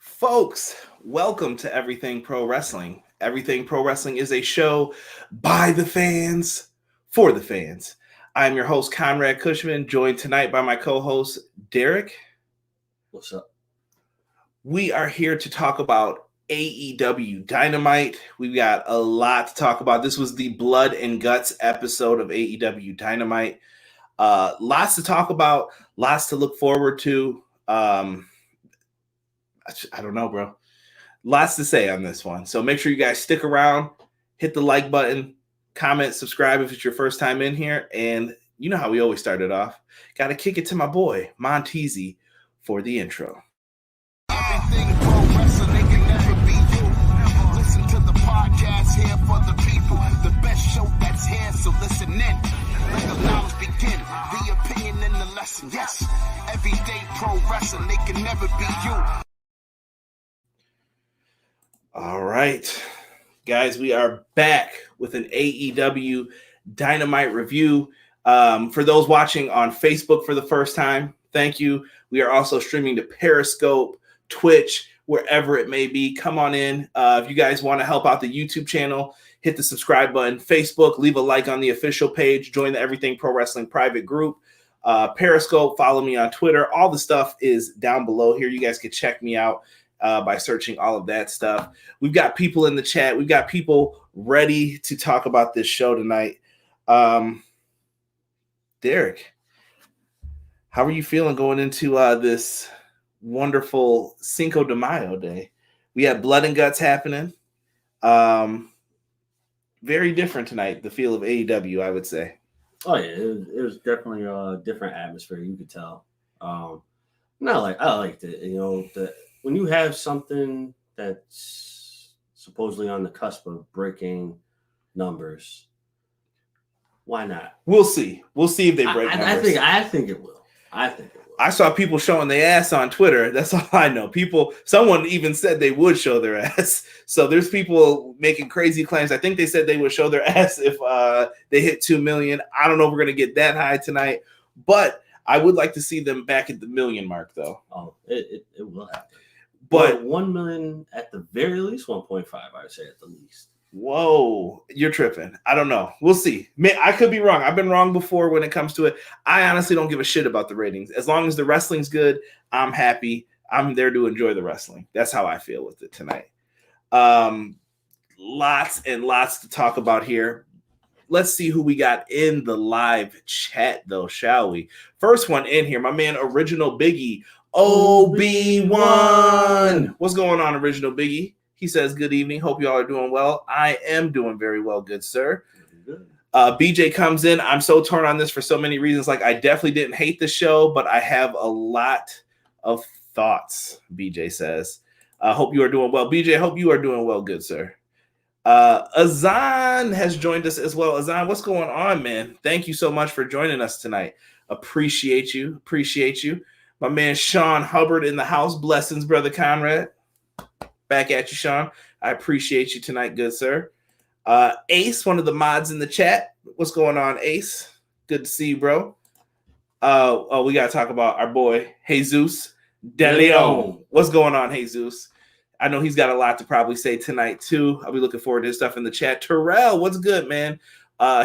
Folks, welcome to Everything Pro Wrestling. Everything Pro Wrestling is a show by the fans, for the fans. I'm your host, Conrad Cushman, joined tonight by my co-host, Derek. What's up? We are here to talk about AEW Dynamite. We've got a lot to talk about. This was the Blood and Guts episode of AEW Dynamite. Lots to talk about, lots to look forward to. I don't know, bro. Lots to say on this one. So make sure you guys stick around, hit the like button, comment, subscribe if it's your first time in here. And you know how we always started off. Got to kick it to my boy, Montezzi, for the intro. Everything pro wrestling, they can never be you. Listen to the podcast here for the people. The best show that's here, so listen in. Let the knowledge begin. The opinion and the lesson. Yes, everyday pro wrestling, they can never be you. All right, guys, we are back with an AEW Dynamite review. For those watching on Facebook for the first time, thank you. We are also streaming to Periscope, Twitch, wherever it may be. Come on in. If you guys want to help out the YouTube channel, hit the subscribe button. Facebook, leave a like on the official page. Join the Everything Pro Wrestling private group. Periscope, follow me on Twitter. All the stuff is down below here. You guys can check me out by searching all of that stuff. We've got people in the chat. We've got people ready to talk about this show tonight. Derek, how are you feeling going into this wonderful Cinco de Mayo day? We had Blood and Guts happening. Very different tonight, the feel of AEW, I would say. Oh, yeah, it was definitely a different atmosphere, you could tell. I liked it. You know, when you have something that's supposedly on the cusp of breaking numbers, why not? We'll see. We'll see if they break numbers. I think it will. I saw people showing their ass on Twitter. That's all I know. Someone even said they would show their ass. So there's people making crazy claims. I think they said they would show their ass if they hit 2 million. I don't know if we're going to get that high tonight, but I would like to see them back at the million mark, though. Oh, it will happen. But 1 million at the very least, 1.5, I would say at the least. Whoa, you're tripping. I don't know. We'll see. I could be wrong. I've been wrong before when it comes to it. I honestly don't give a shit about the ratings. As long as the wrestling's good, I'm happy. I'm there to enjoy the wrestling. That's how I feel with it tonight. Lots and lots to talk about here. Let's see who we got in the live chat, though, shall we? First one in here, my man, Original Biggie, OB1. What's going on, Original Biggie? He says, good evening. Hope you all are doing well. I am doing very well, good sir. BJ comes in. I'm so torn on this for so many reasons. Like, I definitely didn't hate the show, but I have a lot of thoughts, BJ says. Hope you are doing well. BJ, hope you are doing well, good sir. Azan has joined us as well. Azan, what's going on, man? Thank you so much for joining us tonight. Appreciate you. My man Sean Hubbard in the house. Blessings, brother Conrad. Back at you, Sean. I appreciate you tonight, good sir. Ace, one of the mods in the chat. What's going on, Ace? Good to see you, bro. We got to talk about our boy, Jesus De Leon. What's going on, Jesus? I know he's got a lot to probably say tonight, too. I'll be looking forward to his stuff in the chat. Terrell, what's good, man?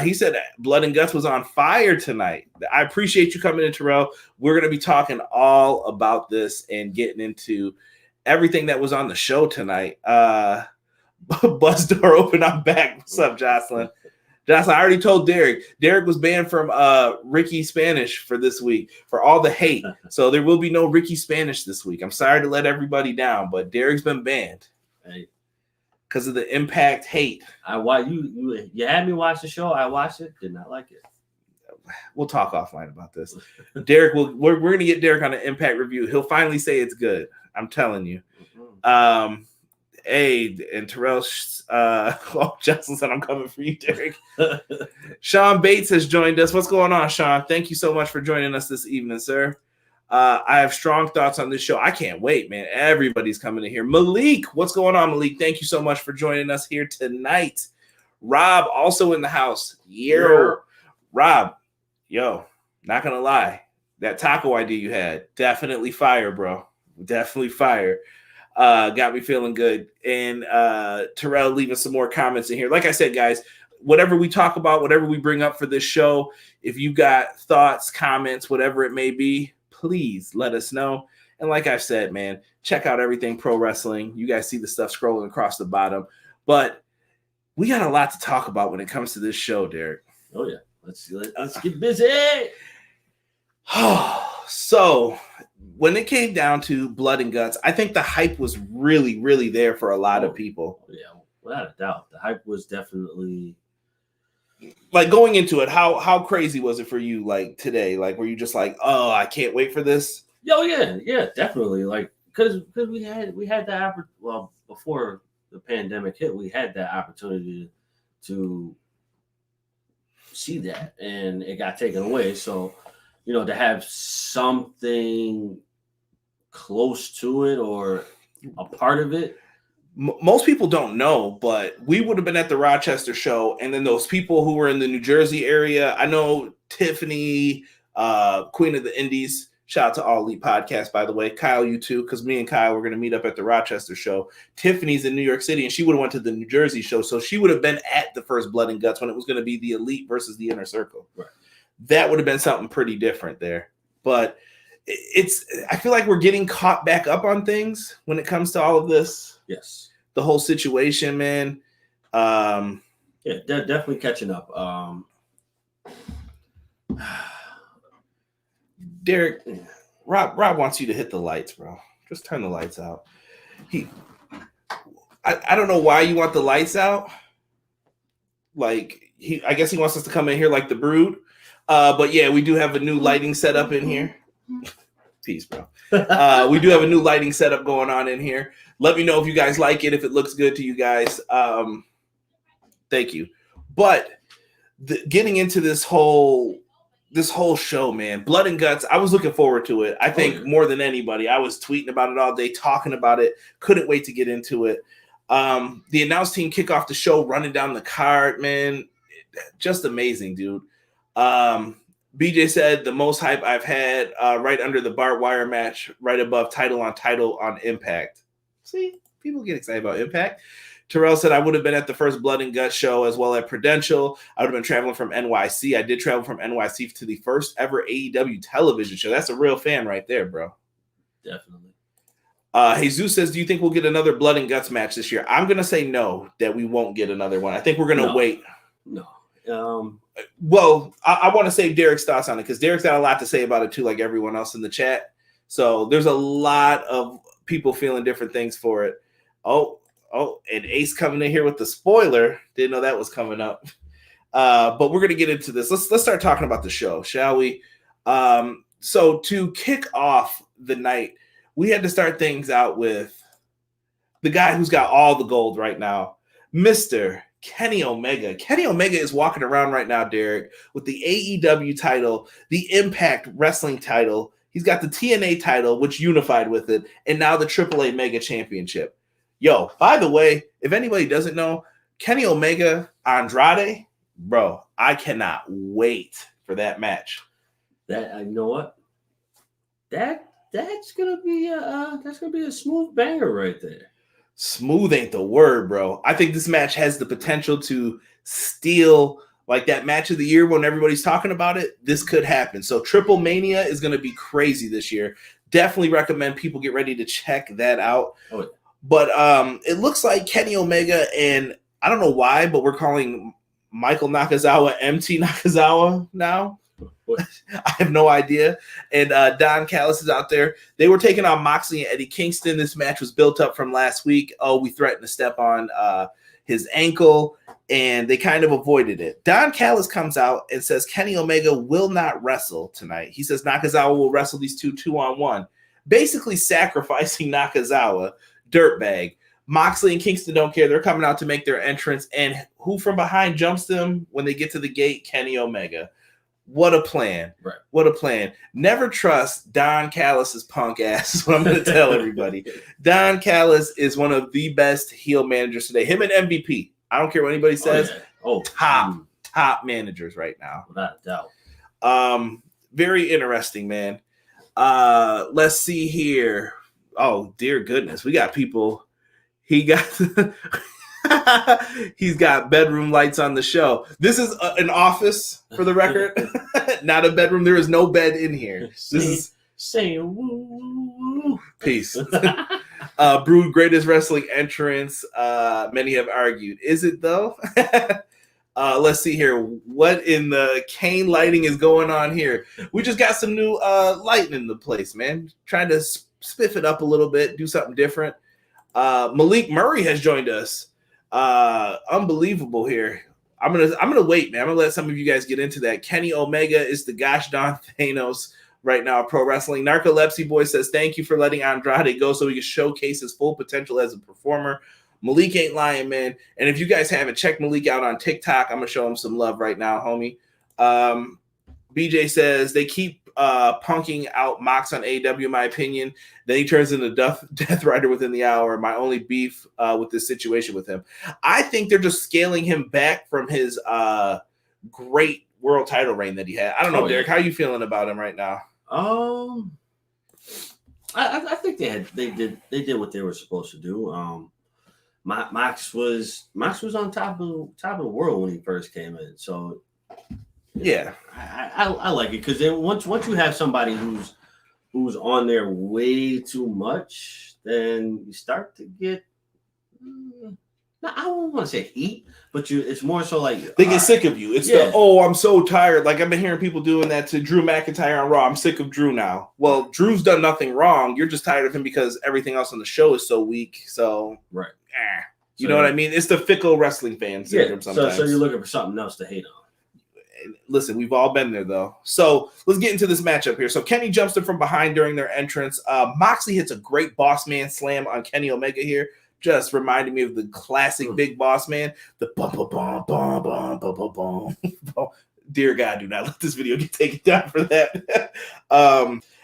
He said Blood and Guts was on fire tonight. I appreciate you coming in, Terrell. We're going to be talking all about this and getting into everything that was on the show tonight. Bus door open, I'm back. What's up, Jocelyn? Jocelyn, I already told Derek. Derek was banned from Ricky Spanish for this week for all the hate. So there will be no Ricky Spanish this week. I'm sorry to let everybody down, but Derek's been banned. Hey, because of the Impact hate. You had me watch the show. I watched it. Did not like it. We'll talk offline about this. Derek, we're going to get Derek on an Impact review. He'll finally say it's good. I'm telling you. Mm-hmm. Hey, and Terrell, Justin said, I'm coming for you, Derek. Sean Bates has joined us. What's going on, Sean? Thank you so much for joining us this evening, sir. I have strong thoughts on this show. I can't wait, man. Everybody's coming in here. Malik, what's going on, Malik? Thank you so much for joining us here tonight. Rob, also in the house. Rob, not going to lie. That taco idea you had, definitely fire, bro. Definitely fire. got me feeling good. And Terrell leaving some more comments in here. Like I said, guys, whatever we talk about, whatever we bring up for this show, if you got thoughts, comments, whatever it may be, please let us know. And like I've said, man, check out everything pro wrestling. You guys see the stuff scrolling across the bottom. But we got a lot to talk about when it comes to this show, Derek. Oh, yeah. Let's get busy. So when it came down to Blood and Guts, I think the hype was really, really there for a lot of people. Yeah, without a doubt. The hype was definitely... Like going into it, how crazy was it for you, like today? Like, were you just like, oh, I can't wait for this? Oh, yeah, definitely. Like, because we had that before the pandemic hit, we had that opportunity to see that, and it got taken away. So, to have something close to it or a part of it. Most people don't know, but we would have been at the Rochester show, and then those people who were in the New Jersey area, I know Tiffany, Queen of the Indies, shout out to All Elite Podcast, by the way. Kyle, you too, because me and Kyle were going to meet up at the Rochester show. Tiffany's in New York City, and she would have went to the New Jersey show, so she would have been at the first Blood and Guts when it was going to be the Elite versus the Inner Circle. Right. That would have been something pretty different there. But I feel like we're getting caught back up on things when it comes to all of this. Yes. The whole situation, man. Yeah, definitely catching up. Derek, Rob wants you to hit the lights, bro. Just turn the lights out. I don't know why you want the lights out. Like I guess he wants us to come in here like the Brood. But yeah, we do have a new lighting setup in here. Peace, bro. We do have a new lighting setup going on in here. Let me know if you guys like it, if it looks good to you guys. Thank you. But getting into this whole show, man, Blood and Guts, I was looking forward to it. I think more than anybody. I was tweeting about it all day, talking about it. Couldn't wait to get into it. The announce team kick off the show, running down the card, man. Just amazing, dude. BJ said the most hype I've had right under the barbed wire match, right above title on Impact. See, people get excited about Impact. Terrell said I would have been at the first Blood and Guts show as well at Prudential. I would have been traveling from NYC. I did travel from NYC to the first ever AEW television show. That's a real fan right there, bro. Definitely. Jesus says, do you think we'll get another Blood and Guts match this year? I'm going to say no, that we won't get another one. I think we're going to wait. No. Well, I want to save Derek's thoughts on it because Derek's got a lot to say about it too, like everyone else in the chat. So there's a lot of people feeling different things for it. Oh, and Ace coming in here with the spoiler. Didn't know that was coming up. But we're going to get into this. Let's start talking about the show, shall we? So to kick off the night, we had to start things out with the guy who's got all the gold right now, Mr. Kenny Omega. Kenny Omega is walking around right now, Derek, with the AEW title, the Impact Wrestling title. He's got the TNA title, which unified with it, and now the AAA Mega Championship. Yo, by the way, if anybody doesn't know, Kenny Omega, Andrade, bro, I cannot wait for that match. That you know what? That's gonna be a smooth banger right there. Smooth ain't the word, bro. I think this match has the potential to steal like that match of the year when everybody's talking about it. This could happen. So Triple Mania is going to be crazy this year. Definitely recommend people get ready to check that out. Oh, yeah. But it looks like Kenny Omega, and I don't know why, but we're calling Michael Nakazawa MT Nakazawa now. I have no idea. And Don Callis is out there. They were taking on Moxley and Eddie Kingston. This match was built up from last week. Oh, we threatened to step on his ankle, and they kind of avoided it. Don Callis comes out and says Kenny Omega will not wrestle tonight. He says Nakazawa will wrestle these two-on-one, basically sacrificing Nakazawa, dirtbag. Moxley and Kingston don't care. They're coming out to make their entrance, and who from behind jumps them when they get to the gate? Kenny Omega. What a plan. Right. What a plan. Never trust Don Callis's punk ass is what I'm going to tell everybody. Don Callis is one of the best heel managers today. Him and MVP. I don't care what anybody says. Top managers right now. Without a doubt. Very interesting, man. Let's see here. Oh, dear goodness. We got people. He's got bedroom lights on the show. This is an office, for the record. Not a bedroom. There is no bed in here. This is saying woo. Peace. Brood greatest wrestling entrance. Many have argued. Is it though? Let's see here. What in the cane lighting is going on here? We just got some new lighting in the place, man. Trying to spiff it up a little bit, do something different. Malik Murray has joined us. Unbelievable here. I'm gonna wait, man. I'm gonna let some of you guys get into that. Kenny Omega is the gosh darn Thanos right now, pro wrestling. Narcolepsy Boy says, thank you for letting Andrade go so he can showcase his full potential as a performer. Malik ain't lying, man. And if you guys haven't checked Malik out on TikTok, I'm going to show him some love right now, homie. BJ says, they keep punking out Mox on AEW, in my opinion. Then he turns into Death Rider within the hour. My only beef with this situation with him. I think they're just scaling him back from his great world title reign that he had. I don't know, Derek, how are you feeling about him right now? I think they did what they were supposed to do. Mox was on top of the world when he first came in. So yeah, I like it because then once you have somebody who's on there way too much, then you start to get I don't want to say heat, but it's more so like they get sick of you. It's I'm so tired. Like I've been hearing people doing that to Drew McIntyre on Raw. I'm sick of Drew now. Well, Drew's done nothing wrong. You're just tired of him because everything else on the show is so weak. So right, you know what I mean? It's the fickle wrestling fan syndrome sometimes. So you're looking for something else to hate on. Listen, we've all been there though. So let's get into this matchup here. So Kenny jumps them from behind during their entrance. Moxley hits a great boss man slam on Kenny Omega here. Just reminded me of the classic Big Boss Man. The bum bum bum bum bum bum bum bum. Dear God, do not let this video get taken down for that.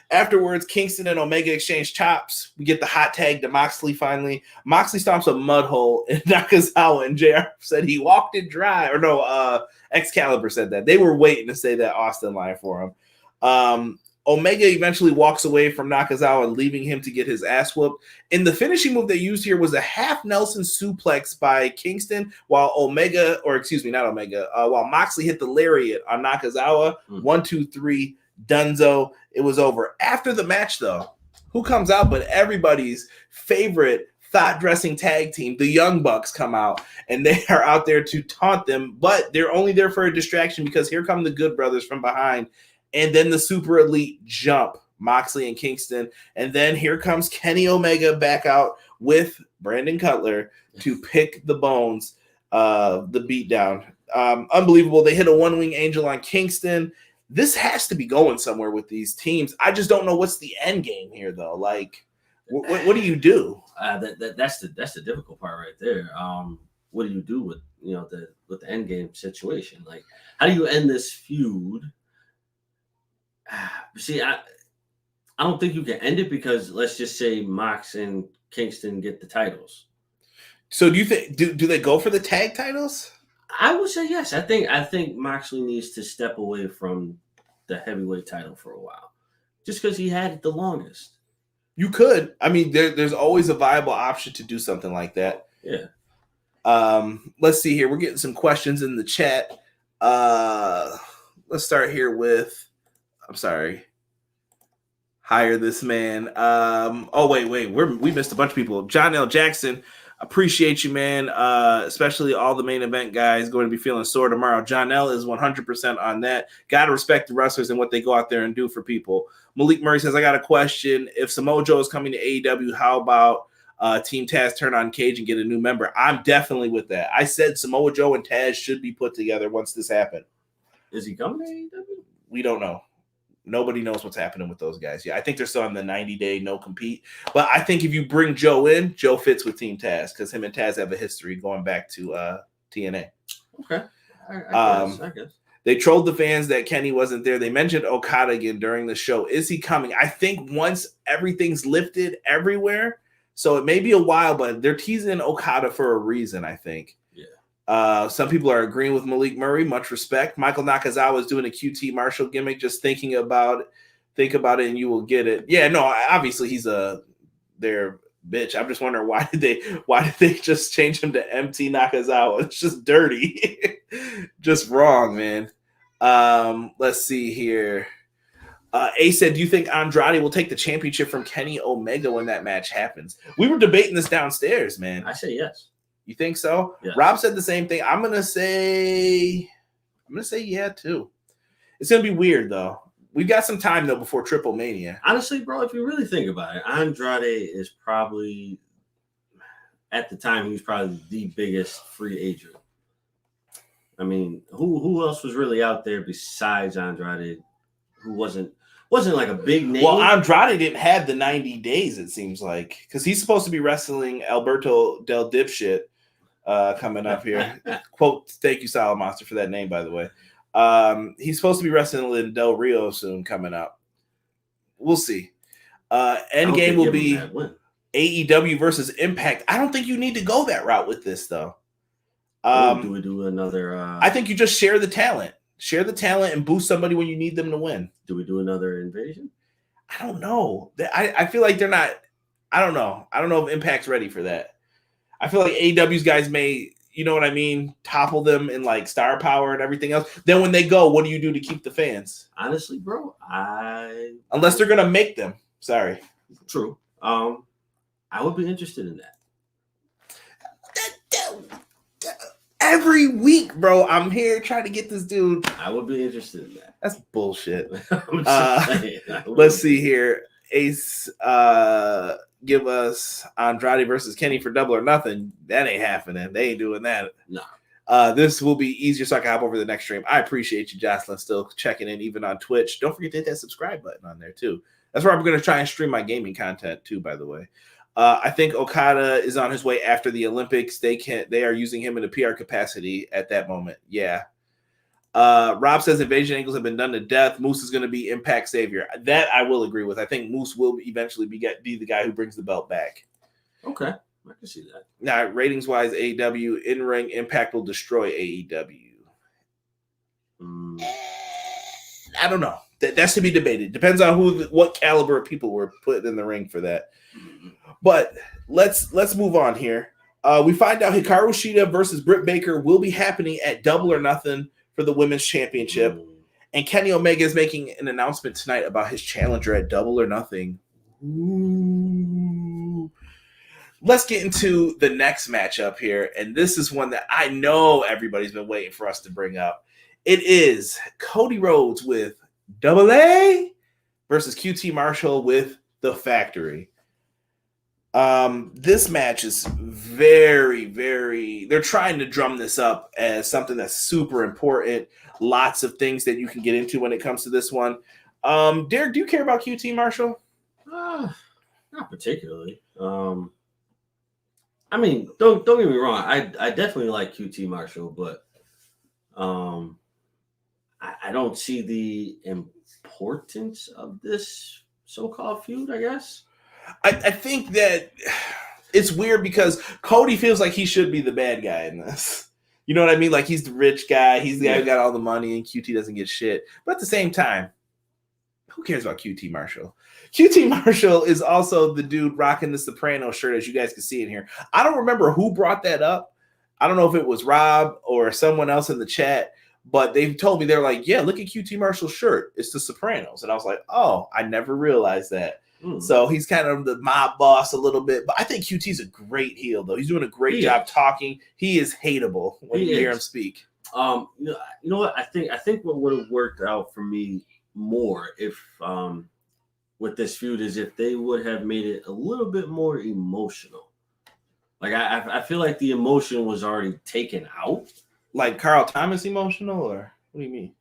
Afterwards, Kingston and Omega exchange chops. We get the hot tag to Moxley finally. Moxley stomps a mud hole in Nakazawa, and JR said he walked it dry. Or no, Excalibur said that. They were waiting to say that Austin line for him. Omega eventually walks away from Nakazawa, leaving him to get his ass whooped. And the finishing move they used here was a half Nelson suplex by Kingston, while while Moxley hit the lariat on Nakazawa. 1, 2, 3, Dunzo. It was over. After the match, though, who comes out but everybody's favorite thought dressing tag team, the Young Bucks, come out, and they are out there to taunt them, but they're only there for a distraction because here come the Good Brothers from behind. And then the Super Elite jump, Moxley and Kingston. And then here comes Kenny Omega back out with Brandon Cutler to pick the bones, the beatdown. Unbelievable. They hit a one-wing angel on Kingston. This has to be going somewhere with these teams. I just don't know what's the end game here, though. Like, what do you do? That's the difficult part right there. What do you do with the end game situation? Like, how do you end this feud? See, I don't think you can end it because let's just say Mox and Kingston get the titles. So do you think do they go for the tag titles? I would say yes. I think Moxley needs to step away from the heavyweight title for a while, just because he had it the longest. You could. I mean, there's always a viable option to do something like that. Yeah. Let's see here. We're getting some questions in the chat. Let's start here with. I'm sorry. Hire this man. Wait. We missed a bunch of people. John L. Jackson, appreciate you, man. Especially all the main event guys going to be feeling sore tomorrow. John L. is 100% on that. Got to respect the wrestlers and what they go out there and do for people. Malik Murray says, I got a question. If Samoa Joe is coming to AEW, how about Team Taz turn on Cage and get a new member? I'm definitely with that. I said Samoa Joe and Taz should be put together once this happened. Is he coming to AEW? We don't know. Nobody knows what's happening with those guys. Yeah, I think they're still on the 90-day no compete. But I think if you bring Joe in, Joe fits with Team Taz because him and Taz have a history going back to TNA. Okay. I guess. They trolled the fans that Kenny wasn't there. They mentioned Okada again during the show. Is he coming? I think once everything's lifted everywhere, so it may be a while, but they're teasing Okada for a reason, I think. Some people are agreeing with Malik Murray. Much respect. Michael Nakazawa is doing a QT Marshall gimmick. Just think about it and you will get it. Yeah, no, obviously he's a their bitch. I'm just wondering why did they just change him to MT Nakazawa? It's just dirty. Just wrong, man. Let's see here. A said, do you think Andrade will take the championship from Kenny Omega when that match happens? We were debating this downstairs, man. I say yes. You think so? Yes. Rob said the same thing. I'm gonna say yeah too. It's gonna be weird though. We've got some time though before Triple Mania. Honestly, bro, if you really think about it, Andrade is probably at the time he was probably the biggest free agent. I mean, who else was really out there besides Andrade? Who wasn't like a big name? Well, Andrade didn't have the 90 days, it seems like, because he's supposed to be wrestling Alberto Del Dipshit coming up here. Quote, thank you, Solid Monster, for that name, by the way. He's supposed to be wrestling Del Rio soon coming up. We'll see. Endgame will be AEW versus Impact. I don't think you need to go that route with this, though. Do we do another? I think you just share the talent. Share the talent and boost somebody when you need them to win. Do we do another invasion? I don't know. I feel like they're not. I don't know. I don't know if Impact's ready for that. I feel like AEW's guys may, you know what I mean, topple them in like star power and everything else. Then when they go, what do you do to keep the fans? Honestly, bro, unless they're gonna make them. Sorry. True. I would be interested in that. Every week, bro, I'm here trying to get this dude. I would be interested in that. That's bullshit. Let's Let's see here. Ace, give us Andrade versus Kenny for Double or Nothing. That ain't happening. They ain't doing that. No. This will be easier so I can hop over to the next stream. I appreciate you, Jocelyn, still checking in even on Twitch. Don't forget to hit that subscribe button on there, too. That's where I'm going to try and stream my gaming content, too, by the way. I think Okada is on his way after the Olympics. They are using him in a PR capacity at that moment. Yeah. Rob says invasion angles have been done to death. Moose is going to be Impact Savior. That I will agree with. I think Moose will eventually be the guy who brings the belt back. Okay. I can see that. Now, ratings wise, AEW in-ring Impact will destroy AEW. I don't know. That's to be debated. Depends on what caliber of people were put in the ring for that. But let's move on here. We find out Hikaru Shida versus Britt Baker will be happening at Double or Nothing for the Women's Championship. And Kenny Omega is making an announcement tonight about his challenger at Double or Nothing. Ooh. Let's get into the next matchup here. And this is one that I know everybody's been waiting for us to bring up. It is Cody Rhodes with Double A versus QT Marshall with The Factory. This match is very, very, they're trying to drum this up as something that's super important. Lots of things that you can get into when it comes to this one. Derek, do you care about QT Marshall? Not particularly. I mean, don't get me wrong. I definitely like QT Marshall, but I don't see the importance of this so-called feud, I guess. I think that it's weird because Cody feels like he should be the bad guy in this. You know what I mean? Like he's the rich guy. He's the guy who got all the money and QT doesn't get shit. But at the same time, who cares about QT Marshall? QT Marshall is also the dude rocking the Soprano shirt, as you guys can see in here. I don't remember who brought that up. I don't know if it was Rob or someone else in the chat, but they told me, they're like, yeah, look at QT Marshall's shirt. It's the Sopranos. And I was like, oh, I never realized that. So he's kind of the mob boss a little bit. But I think QT's a great heel, though. He's doing a great job talking. He is hateable when you hear him speak. You know what? I think what would have worked out for me more if with this feud is if they would have made it a little bit more emotional. Like I feel like the emotion was already taken out. Like Carl Thomas emotional, or what do you mean?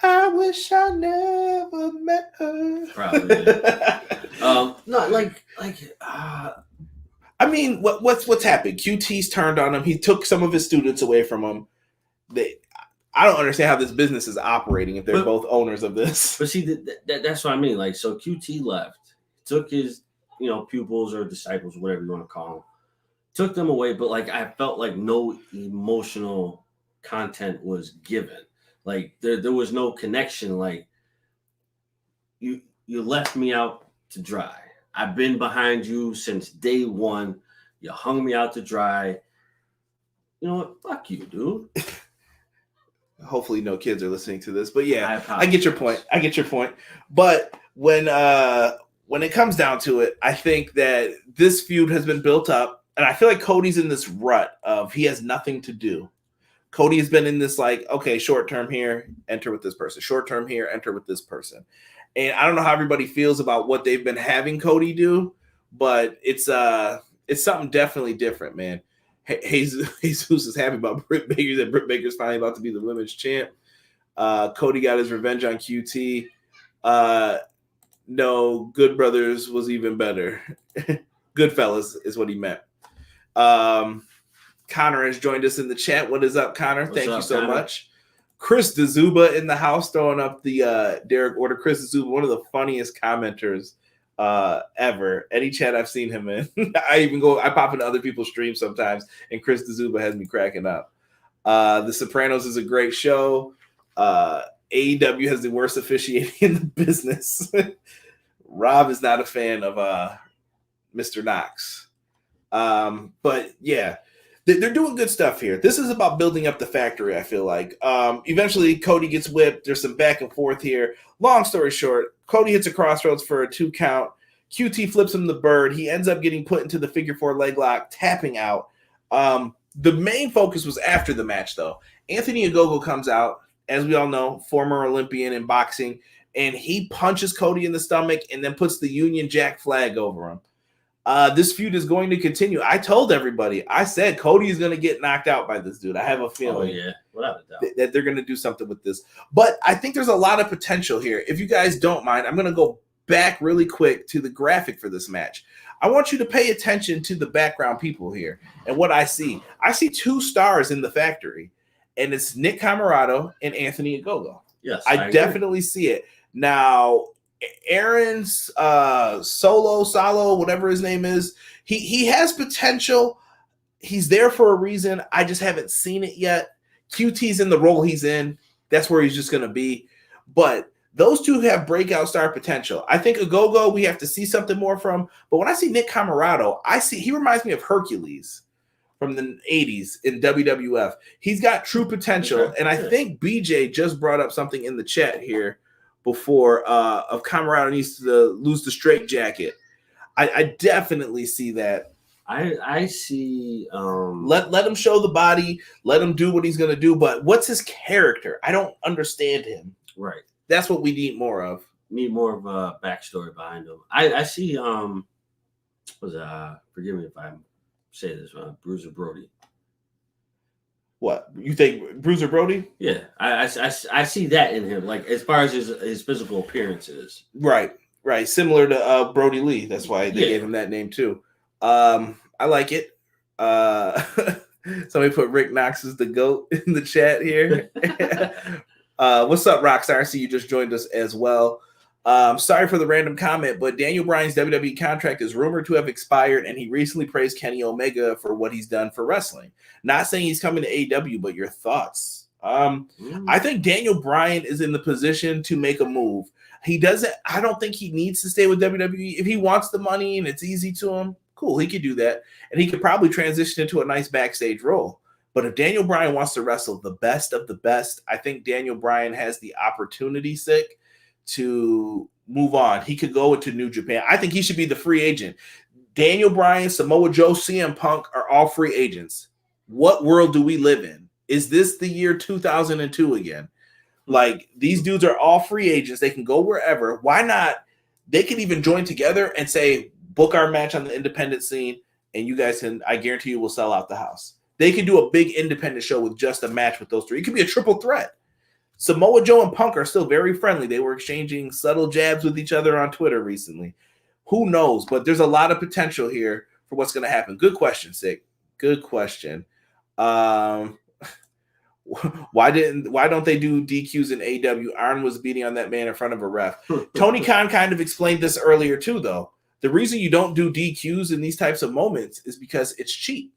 I wish I never met her. Probably. No, I mean, what's happened? QT's turned on him. He took some of his students away from him. I don't understand how this business is operating if they're both owners of this. But see, that's what I mean. Like, so QT left, took his, pupils or disciples, whatever you want to call them, took them away. But like, I felt like no emotional content was given. Like there was no connection. Like you left me out to dry. I've been behind you since day one. You hung me out to dry. You know what? Fuck you, dude. Hopefully no kids are listening to this. But yeah, I get your point. But when it comes down to it, I think that this feud has been built up, and I feel like Cody's in this rut of he has nothing to do. Cody has been in this like, okay, short term here, enter with this person. Short term here, enter with this person. And I don't know how everybody feels about what they've been having Cody do, but it's something definitely different, man. Jesus is happy about Britt Baker, that Britt Baker's finally about to be the women's champ. Cody got his revenge on QT. No, Good Brothers was even better. Goodfellas is what he meant. Connor has joined us in the chat. What is up, Connor? Thank you so much. Chris DeZuba in the house throwing up the Derek order. Chris DeZuba, one of the funniest commenters ever. Any chat I've seen him in. I pop into other people's streams sometimes, and Chris DeZuba has me cracking up. The Sopranos is a great show. AEW has the worst officiating in the business. Rob is not a fan of Mr. Knox. But yeah, they're doing good stuff here. This is about building up the factory, I feel like. Eventually, Cody gets whipped. There's some back and forth here. Long story short, Cody hits a crossroads for a 2 count. QT flips him the bird. He ends up getting put into the figure 4 leg lock, tapping out. The main focus was after the match, though. Anthony Ogogo comes out, as we all know, former Olympian in boxing, and he punches Cody in the stomach and then puts the Union Jack flag over him. This feud is going to continue. I told everybody, I said Cody is going to get knocked out by this dude. I have a feeling that they're going to do something with this. But I think there's a lot of potential here. If you guys don't mind, I'm going to go back really quick to the graphic for this match. I want you to pay attention to the background people here and what I see. I see 2 stars in the factory, and it's Nick Camarado and Anthony Ogogo. Yes, I definitely see it. Now, Aaron's Solo, whatever his name is, he has potential. He's there for a reason. I just haven't seen it yet. QT's in the role he's in. That's where he's just going to be. But those 2 have breakout star potential. I think Ogogo, we have to see something more from. But when I see Nick Camarado, he reminds me of Hercules from the 80s in WWF. He's got true potential. And I think BJ just brought up something in the chat here before of Camarado needs to lose the straight jacket. I definitely see that. I see. Let him show the body. Let him do what he's going to do. But what's his character? I don't understand him. Right. That's what we need more of. Need more of a backstory behind him. I see. Forgive me if I say this wrong. Bruiser Brody. What you think, Bruiser Brody? Yeah, I see that in him. Like as far as his physical appearance is. Right. Similar to Brody Lee. That's why they gave him that name too. I like it. Somebody put Rick Knox as the GOAT in the chat here. What's up, Rockstar? I see you just joined us as well. Sorry for the random comment, but Daniel Bryan's WWE contract is rumored to have expired, and he recently praised Kenny Omega for what he's done for wrestling. Not saying he's coming to AEW, but your thoughts? I think Daniel Bryan is in the position to make a move. I don't think he needs to stay with WWE. If he wants the money and it's easy to him, cool, he could do that. And he could probably transition into a nice backstage role. But if Daniel Bryan wants to wrestle the best of the best, I think Daniel Bryan has the opportunity to move on. He could go into New Japan. I think he should be the free agent. Daniel Bryan, Samoa Joe, CM Punk are all free agents. What world do we live in? Is this the year 2002 again? Like, these dudes are all free agents. They can go wherever. Why not? They can even join together and say, book our match on the independent scene, and you guys can, I guarantee you, will sell out the house. They can do a big independent show with just a match with those 3. It could be a triple threat. Samoa Joe and Punk are still very friendly. They were exchanging subtle jabs with each other on Twitter recently. Who knows? But there's a lot of potential here for what's going to happen. Good question, Sick. Good question. Why don't they do DQs in AEW? Arn was beating on that man in front of a ref. Tony Khan kind of explained this earlier too, though. The reason you don't do DQs in these types of moments is because it's cheap.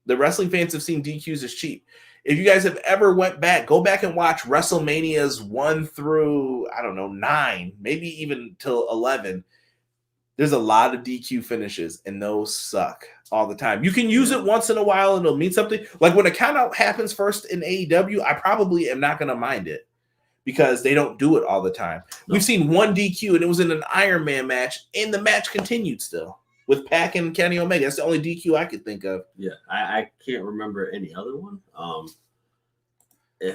The wrestling fans have seen DQs as cheap. If you guys have ever go back and watch WrestleManias 1 through, 9, maybe even till 11. There's a lot of DQ finishes, and those suck all the time. You can use it once in a while, and it'll mean something. Like when a countout happens first in AEW, I probably am not going to mind it because they don't do it all the time. No. We've seen one DQ, and it was in an Iron Man match, and the match continued still with Pac and Kenny Omega. That's the only DQ I could think of. Yeah, I can't remember any other one. Yeah.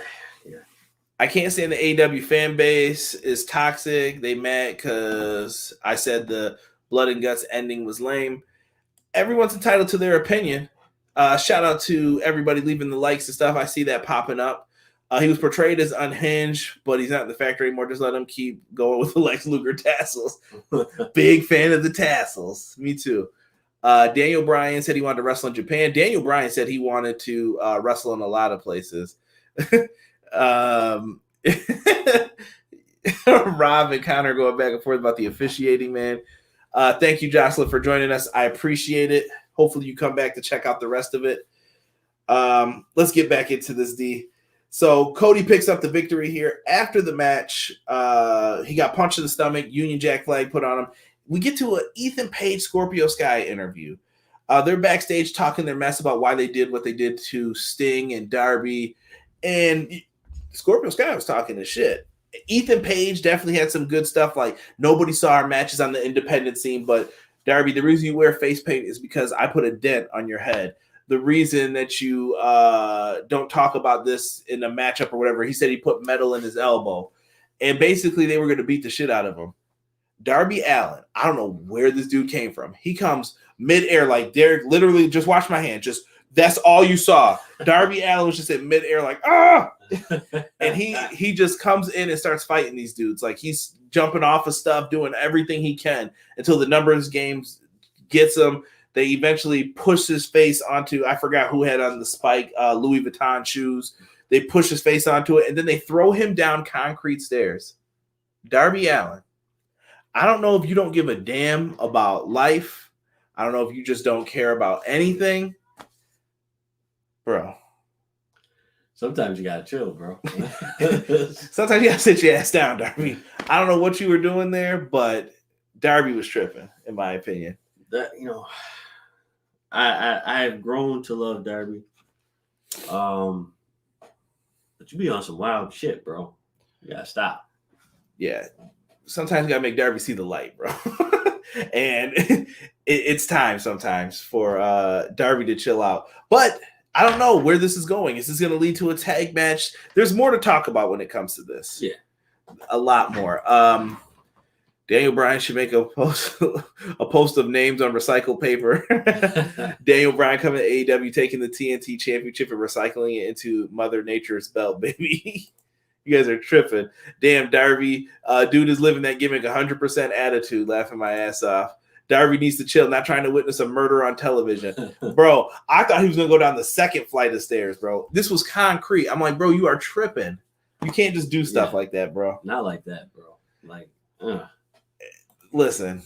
I can't stand the AEW fan base is toxic. They mad because I said the Blood and Guts ending was lame. Everyone's entitled to their opinion. Shout out to everybody leaving the likes and stuff. I see that popping up. He was portrayed as unhinged, but he's not in the factory anymore. Just let him keep going with the Lex Luger tassels. Big fan of the tassels. Me too. Daniel Bryan said he wanted to wrestle in Japan. Daniel Bryan said he wanted to wrestle in a lot of places. Rob and Connor going back and forth about the officiating, man. Thank you, Jocelyn, for joining us. I appreciate it. Hopefully you come back to check out the rest of it. Let's get back into this, D. So Cody picks up the victory here. After the match, he got punched in the stomach, Union Jack flag put on him. We get to an Ethan Page Scorpio Sky interview. They're backstage talking their mess about why they did what they did to Sting and Darby. And Scorpio Sky was talking his shit. Ethan Page definitely had some good stuff. Like, nobody saw our matches on the independent scene, but Darby, the reason you wear face paint is because I put a dent on your head. The reason that you don't talk about this in a matchup or whatever, he said he put metal in his elbow. And basically, they were going to beat the shit out of him. Darby Allin, I don't know where this dude came from. He comes midair, like Derek, literally, just watch my hand. Just, that's all you saw. Darby Allin was just in midair, like, ah! And he just comes in and starts fighting these dudes. Like, he's jumping off of stuff, doing everything he can until the numbers games gets him. They eventually push his face onto, I forgot who had on the spike, Louis Vuitton shoes. They push his face onto it, and then they throw him down concrete stairs. Darby Allin, I don't know if you don't give a damn about life. I don't know if you just don't care about anything. Bro. Sometimes you gotta chill, bro. Sometimes you gotta sit your ass down, Darby. I don't know what you were doing there, but Darby was tripping, in my opinion. That, I have grown to love Darby. But you be on some wild shit, bro. You gotta stop. Yeah. Sometimes you gotta make Darby see the light, bro. And it's time sometimes for Darby to chill out. But I don't know where this is going. Is this going to lead to a tag match? There's more to talk about when it comes to this. Yeah. A lot more. Daniel Bryan should make a post of names on recycled paper. Daniel Bryan coming to AEW, taking the TNT Championship and recycling it into Mother Nature's belt, baby. You guys are tripping. Damn, Darby. Dude is living that gimmick 100% attitude, laughing my ass off. Darby needs to chill, not trying to witness a murder on television. Bro, I thought he was going to go down the second flight of stairs, bro. This was concrete. I'm like, bro, you are tripping. You can't just do stuff like that, bro. Not like that, bro. Like, Listen,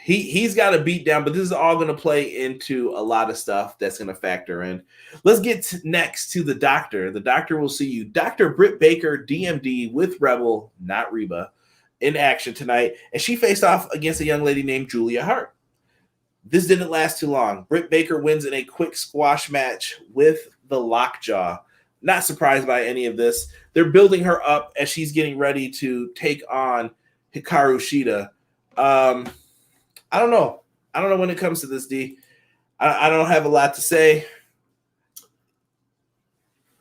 he's got a beat down, but this is all going to play into a lot of stuff that's going to factor in. Let's get next to the doctor. The doctor will see you. Dr. Britt Baker, DMD, with Rebel, not Reba, in action tonight, and she faced off against a young lady named Julia Hart. This didn't last too long. Britt Baker wins in a quick squash match with the lockjaw. Not surprised by any of this. They're building her up as she's getting ready to take on Hikaru Shida. I don't know. I don't know when it comes to this, D. I don't have a lot to say.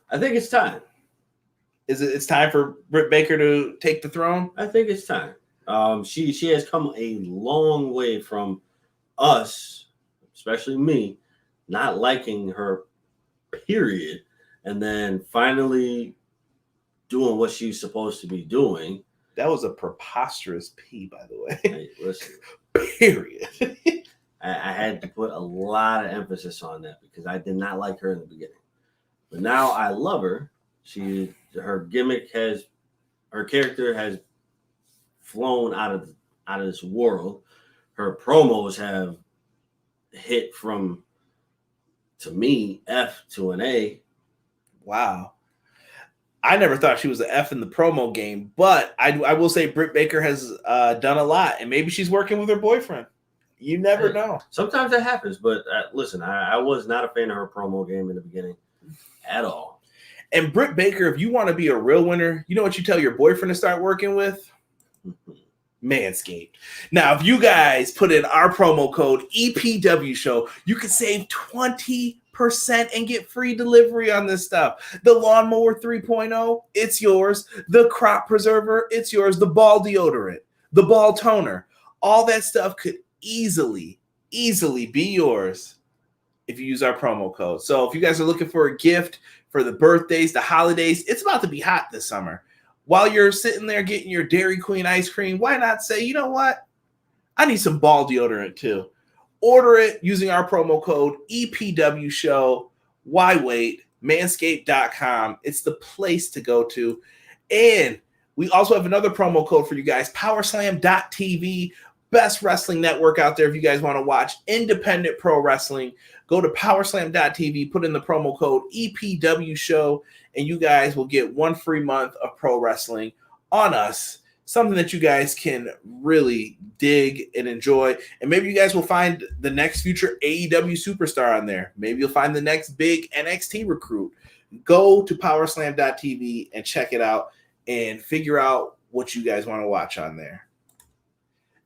I think it's time. It's time for Britt Baker to take the throne? I think it's time. She has come a long way from us, especially me, not liking her, period, and then finally doing what she's supposed to be doing. That was a preposterous P, by the way. Hey, listen. Period. I had to put a lot of emphasis on that because I did not like her in the beginning. But now I love her. Her character has flown out of this world. Her promos have hit from, to me, F to an A. Wow. I never thought she was an F in the promo game, but I will say Britt Baker has done a lot, and maybe she's working with her boyfriend. You never know. Sometimes that happens, but listen, I was not a fan of her promo game in the beginning at all. And Britt Baker, if you want to be a real winner, you know what you tell your boyfriend to start working with? Manscaped. Now, if you guys put in our promo code EPW Show, you can save 20% and get free delivery on this stuff. The Lawnmower 3.0, it's yours. The Crop Preserver, it's yours. The Ball Deodorant, the Ball Toner, all that stuff could easily be yours if you use our promo code. So if you guys are looking for a gift for the birthdays, the holidays, it's about to be hot this summer. While you're sitting there getting your Dairy Queen ice cream, why not say, you know what? I need some ball deodorant too. Order it using our promo code EPW Show. Why wait? Manscaped.com. It's the place to go to. And we also have another promo code for you guys, Powerslam.tv. Best wrestling network out there if you guys want to watch independent pro wrestling. Go to Powerslam.tv, put in the promo code EPW Show, and you guys will get 1 free month of pro wrestling on us. Something that you guys can really dig and enjoy. And maybe you guys will find the next future AEW superstar on there. Maybe you'll find the next big NXT recruit. Go to Powerslam.tv and check it out and figure out what you guys want to watch on there.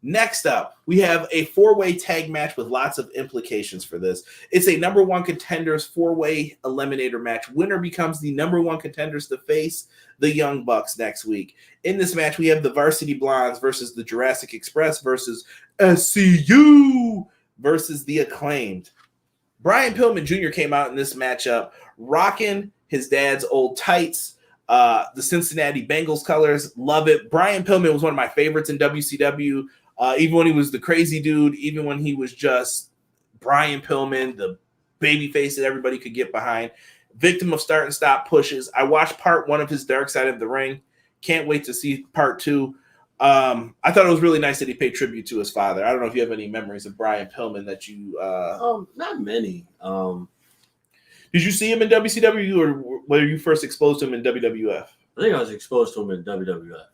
Next up, we have a 4-way tag match with lots of implications for this. It's a number 1 contenders 4-way eliminator match. Winner becomes the number 1 contenders to face the Young Bucks next week. In this match, we have the Varsity Blondes versus the Jurassic Express versus SCU versus the Acclaimed. Brian Pillman Jr. came out in this matchup rocking his dad's old tights. The Cincinnati Bengals colors, love it. Brian Pillman was one of my favorites in WCW. Even when he was the crazy dude, even when he was just Brian Pillman, the baby face that everybody could get behind. Victim of start and stop pushes. I watched part 1 of his Dark Side of the Ring. Can't wait to see part 2. I thought it was really nice that he paid tribute to his father. I don't know if you have any memories of Brian Pillman that you... Not many. Did you see him in WCW or were you first exposed to him in WWF? I think I was exposed to him in WWF.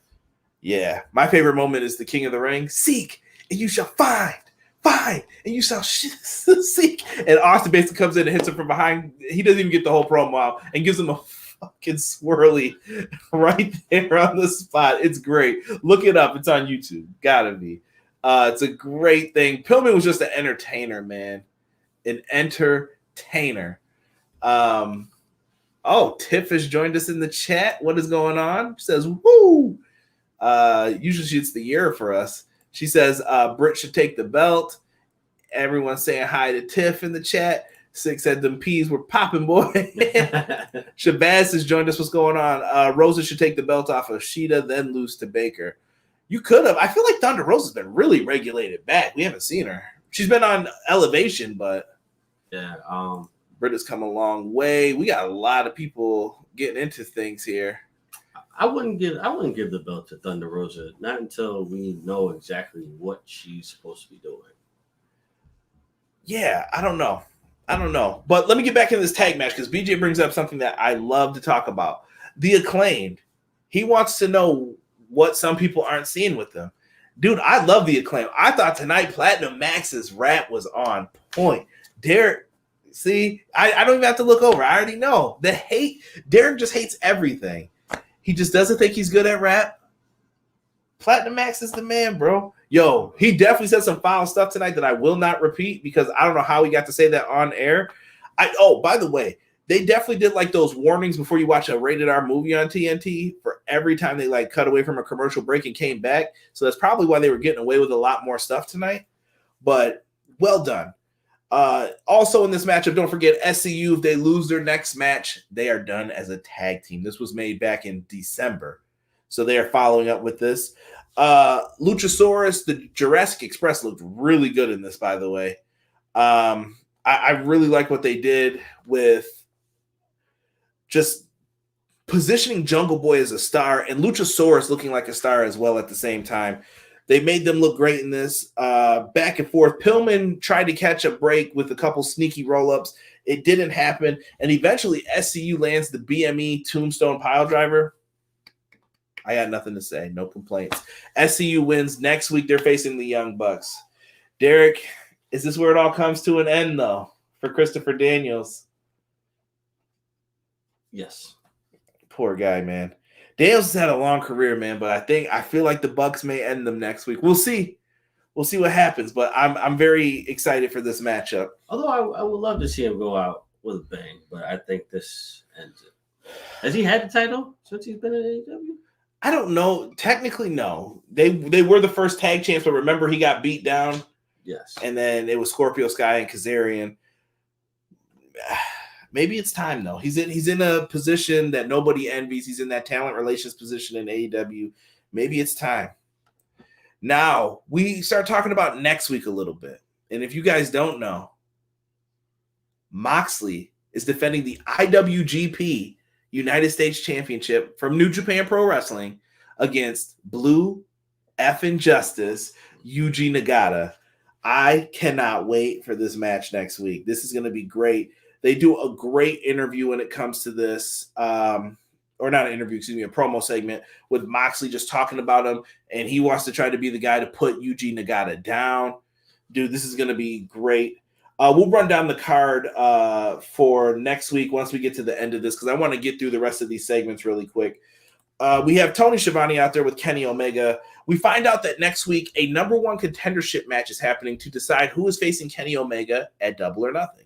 Yeah, my favorite moment is the King of the Ring. Seek, and you shall find, and you shall seek. And Austin basically comes in and hits him from behind. He doesn't even get the whole promo out and gives him a fucking swirly right there on the spot. It's great. Look it up. It's on YouTube. Gotta be. It's a great thing. Pillman was just an entertainer, man. An entertainer. Tiff has joined us in the chat. What is going on? She says, woo! Usually it's the year for us. She says Britt should take the belt. Everyone's saying hi to Tiff in the chat. 6 said them peas were popping, boy. Shabazz has joined us. What's going on? Rosa should take the belt off of Sheeta, then lose to Baker. You could have. I feel like Thunder Rosa's been really regulated back. We haven't seen her. She's been on Elevation, but yeah, Britt has come a long way. We got a lot of people getting into things here. I wouldn't give the belt to Thunder Rosa, not until we know exactly what she's supposed to be doing. Yeah, I don't know. But let me get back into this tag match because BJ brings up something that I love to talk about. The Acclaimed. He wants to know what some people aren't seeing with them. Dude, I love the Acclaimed. I thought tonight Platinum Max's rap was on point. Derek, see, I don't even have to look over. I already know. The hate, Derek just hates everything. He just doesn't think he's good at rap. Platinum Max is the man, bro. Yo, he definitely said some foul stuff tonight that I will not repeat because I don't know how he got to say that on air. By the way, they definitely did like those warnings before you watch a rated R movie on TNT for every time they like cut away from a commercial break and came back. So that's probably why they were getting away with a lot more stuff tonight. But well done. Also in this matchup, don't forget SCU, if they lose their next match, they are done as a tag team. This was made back in December. So they are following up with this. Luchasaurus, the Jurassic Express looked really good in this, by the way. I really like what they did with just positioning Jungle Boy as a star and Luchasaurus looking like a star as well at the same time. They made them look great in this. Back and forth. Pillman tried to catch a break with a couple sneaky roll-ups. It didn't happen. And eventually SCU lands the BME Tombstone Piledriver. I got nothing to say. No complaints. SCU wins. Next week, they're facing the Young Bucks. Derek, is this where it all comes to an end, though, for Christopher Daniels? Yes. Poor guy, man. Daniels has had a long career, man, but I feel like the Bucks may end them next week. We'll see. We'll see what happens, but I'm very excited for this matchup. Although I would love to see him go out with a bang, but I think this ends it. Has he had the title since he's been in AEW? I don't know. Technically, no. They were the first tag champs, but remember he got beat down? Yes. And then it was Scorpio Sky and Kazarian. Maybe it's time, though. He's in a position that nobody envies. He's in that talent relations position in AEW. Maybe it's time. Now, we start talking about next week a little bit. And if you guys don't know, Moxley is defending the IWGP United States Championship from New Japan Pro Wrestling against Blue effing Justice, Yuji Nagata. I cannot wait for this match next week. This is going to be great. They do a great interview when it comes to this, or not an interview, excuse me, a promo segment with Moxley just talking about him, and he wants to try to be the guy to put Yuji Nagata down. Dude, this is going to be great. We'll run down the card for next week once we get to the end of this, because I want to get through the rest of these segments really quick. We have Tony Schiavone out there with Kenny Omega. We find out that next week a number one contendership match is happening to decide who is facing Kenny Omega at Double or Nothing.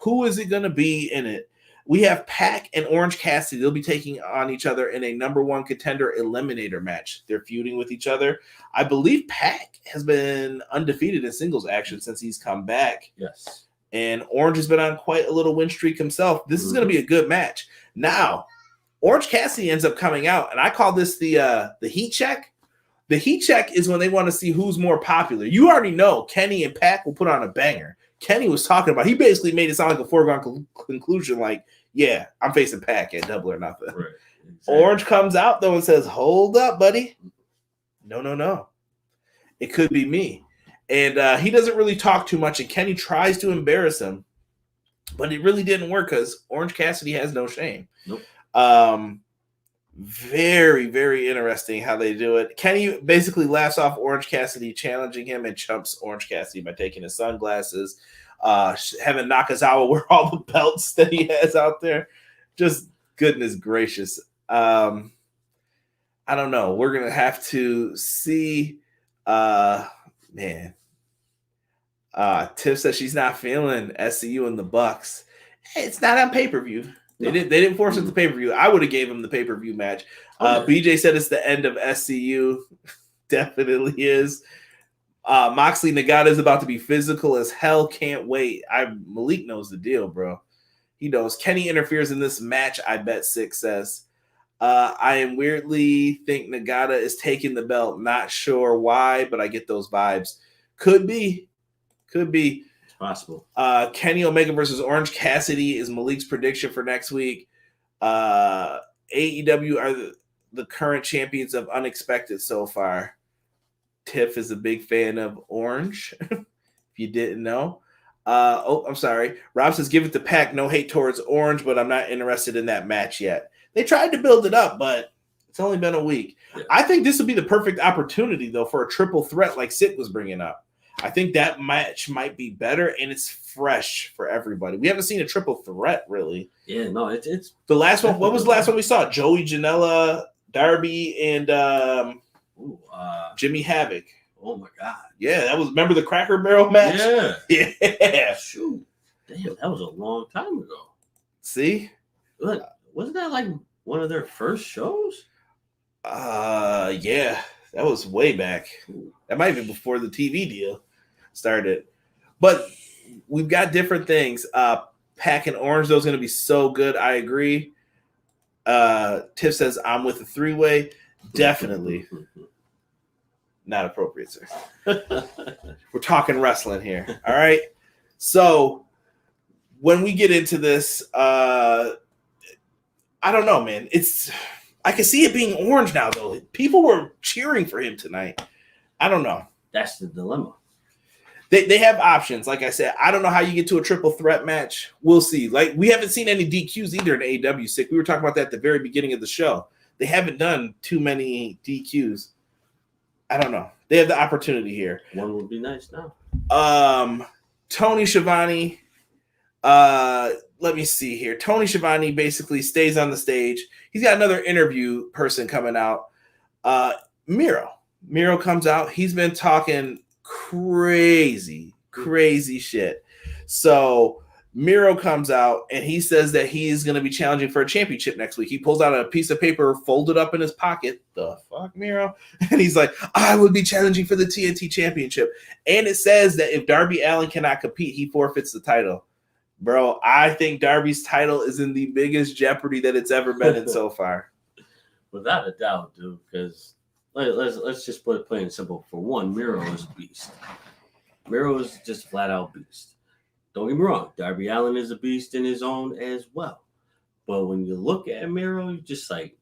Who is it going to be in it? We have Pac and Orange Cassidy. They'll be taking on each other in a number one contender eliminator match. They're feuding with each other. I believe Pac has been undefeated in singles action since he's come back. Yes. And Orange has been on quite a little win streak himself. This is going to be a good match. Now, Orange Cassidy ends up coming out, and I call this the heat check. The heat check is when they want to see who's more popular. You already know Kenny and Pac will put on a banger. Kenny was talking about, he basically made it sound like a foregone conclusion, like, yeah, I'm facing Pac at Double or Nothing. Right. Exactly. Orange comes out, though, and says, hold up, buddy. No. It could be me. And he doesn't really talk too much, and Kenny tries to embarrass him, but it really didn't work because Orange Cassidy has no shame. Nope. Very, very interesting how they do it. Kenny basically laughs off Orange Cassidy challenging him and chumps Orange Cassidy by taking his sunglasses, having Nakazawa wear all the belts that he has out there. Just goodness gracious. I don't know. We're going to have to see. Man. Tiff says she's not feeling SCU and the Bucks. Hey, it's not on pay-per-view. They didn't force it to pay-per-view. I would have gave him the pay-per-view match. BJ said it's the end of SCU. Definitely is. Moxley Nagata is about to be physical as hell. Can't wait. Malik knows the deal, bro. He knows. Kenny interferes in this match, I bet 6 says. I am weirdly think Nagata is taking the belt. Not sure why, but I get those vibes. Could be. It's possible. Kenny Omega versus Orange Cassidy is Malik's prediction for next week. AEW are the current champions of Unexpected so far. Tiff is a big fan of Orange, if you didn't know. I'm sorry. Rob says, give it to Pac. No hate towards Orange, but I'm not interested in that match yet. They tried to build it up, but it's only been a week. Yeah. I think this would be the perfect opportunity, though, for a triple threat like Sid was bringing up. I think that match might be better, and it's fresh for everybody. We haven't seen a triple threat, really. Yeah, no, it's the last one. What was the last one we saw? Joey Janela, Darby, and Jimmy Havoc. Oh my God! Yeah, that was. Remember the Cracker Barrel match? Yeah. Shoot, damn, that was a long time ago. See, look, wasn't that like one of their first shows? Yeah, that was way back. That might have been before the TV deal started. But we've got different things. Pac and Orange, though, is going to be so good. I agree. Tiff says, I'm with the 3-way. Definitely. Not appropriate, sir. We're talking wrestling here. All right. So when we get into this, I don't know, man. I can see it being Orange now, though. People were cheering for him tonight. I don't know. That's the dilemma. They have options. Like I said, I don't know how you get to a triple threat match. We'll see. Like, we haven't seen any DQs either in AEW. Sick. We were talking about that at the very beginning of the show. They haven't done too many DQs. I don't know. They have the opportunity here. One would be nice now. Tony Schiavone. Let me see here. Tony Schiavone basically stays on the stage. He's got another interview person coming out. Miro. Miro comes out. He's been talking crazy shit. So Miro comes out and he says that he's going to be challenging for a championship next week. He pulls out a piece of paper folded up in his pocket. The fuck, Miro? And he's like, I will be challenging for the TNT championship. And it says that if Darby Allin cannot compete, he forfeits the title. Bro, I think Darby's title is in the biggest jeopardy that it's ever been in so far. Without a doubt, dude, because let's just put it plain and simple. For one, Miro is a beast. Miro is just flat out beast. Don't get me wrong, Darby Allin is a beast in his own as well. But when you look at Miro, you're just like,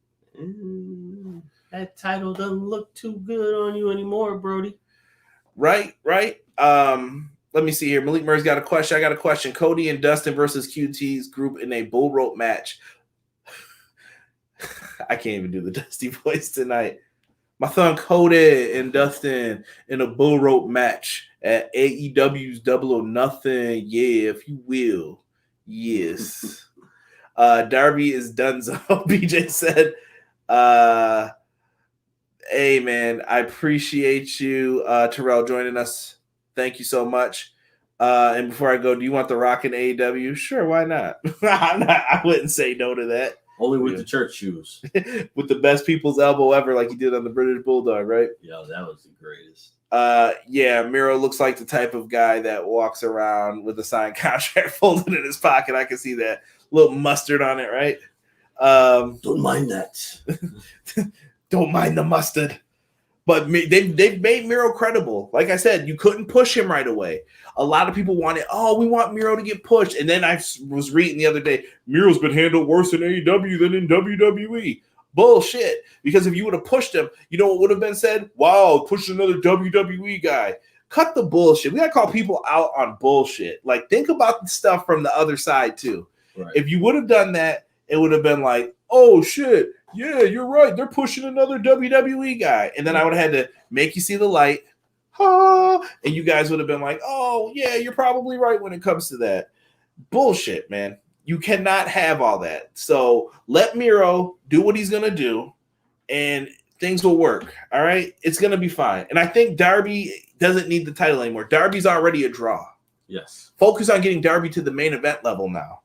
that title doesn't look too good on you anymore, Brody. Right. Let me see here. Malik Murray's got a question. I got a question. Cody and Dustin versus QT's group in a bull rope match. I can't even do the Dusty voice tonight. My son Cody and Dustin in a bull rope match at AEW's Double or Nothing. Yeah, if you will. Yes. Darby is donezo. BJ said, hey, man, I appreciate you, Terrell, joining us. Thank you so much. And before I go, do you want the Rock in AEW? Sure, why not? I wouldn't say no to that. Only with the church shoes. With the best people's elbow ever, like he did on the British Bulldog, right? Yeah, that was the greatest. Yeah, Miro looks like the type of guy that walks around with a signed contract folded in his pocket. I can see that. Little mustard on it, right? Don't mind that. Don't mind the mustard. But they've made Miro credible. Like I said, you couldn't push him right away. A lot of people wanted, we want Miro to get pushed. And then I was reading the other day, Miro's been handled worse in AEW than in WWE. Bullshit. Because if you would have pushed him, you know what would have been said? Wow, push another WWE guy. Cut the bullshit. We got to call people out on bullshit. Like, think about the stuff from the other side, too. Right. If you would have done that, it would have been like, oh, shit. Yeah, you're right. They're pushing another WWE guy. And then I would have had to make you see the light. And you guys would have been like, oh, yeah, you're probably right when it comes to that. Bullshit, man. You cannot have all that. So let Miro do what he's going to do, and things will work. All right? It's going to be fine. And I think Darby doesn't need the title anymore. Darby's already a draw. Yes. Focus on getting Darby to the main event level now.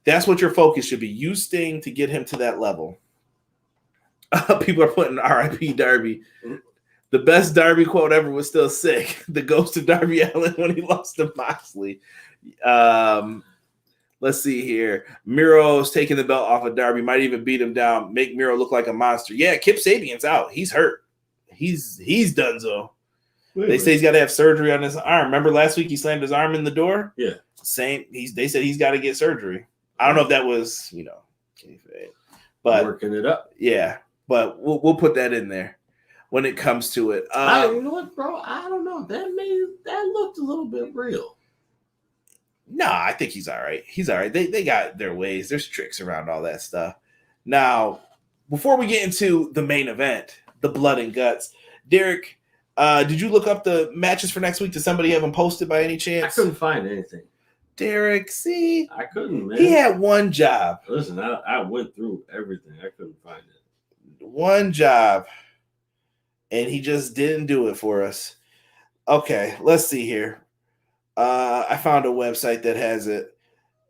That's what your focus should be. Use Sting to get him to that level. People are putting RIP Darby. The best Darby quote ever was still sick. The ghost of Darby Allin when he lost to Moxley. Let's see here. Miro's taking the belt off of Darby. Might even beat him down. Make Miro look like a monster. Yeah, Kip Sabian's out. He's hurt. He's donezo. They say he's got to have surgery on his arm. Remember last week he slammed his arm in the door? Yeah. Same. They said he's got to get surgery. I don't know if that was, but working it up. Yeah. But we'll put that in there when it comes to it. You know what, bro? I don't know. That looked a little bit real. No, I think he's all right. He's all right. They got their ways. There's tricks around all that stuff. Now, before we get into the main event, the blood and guts, Derek, did you look up the matches for next week? Did somebody have them posted by any chance? I couldn't find anything. Derek, see? I couldn't, man. He had one job. Listen, I went through everything. I couldn't find it. One job, and he just didn't do it for us. Okay, let's see here. I found a website that has it.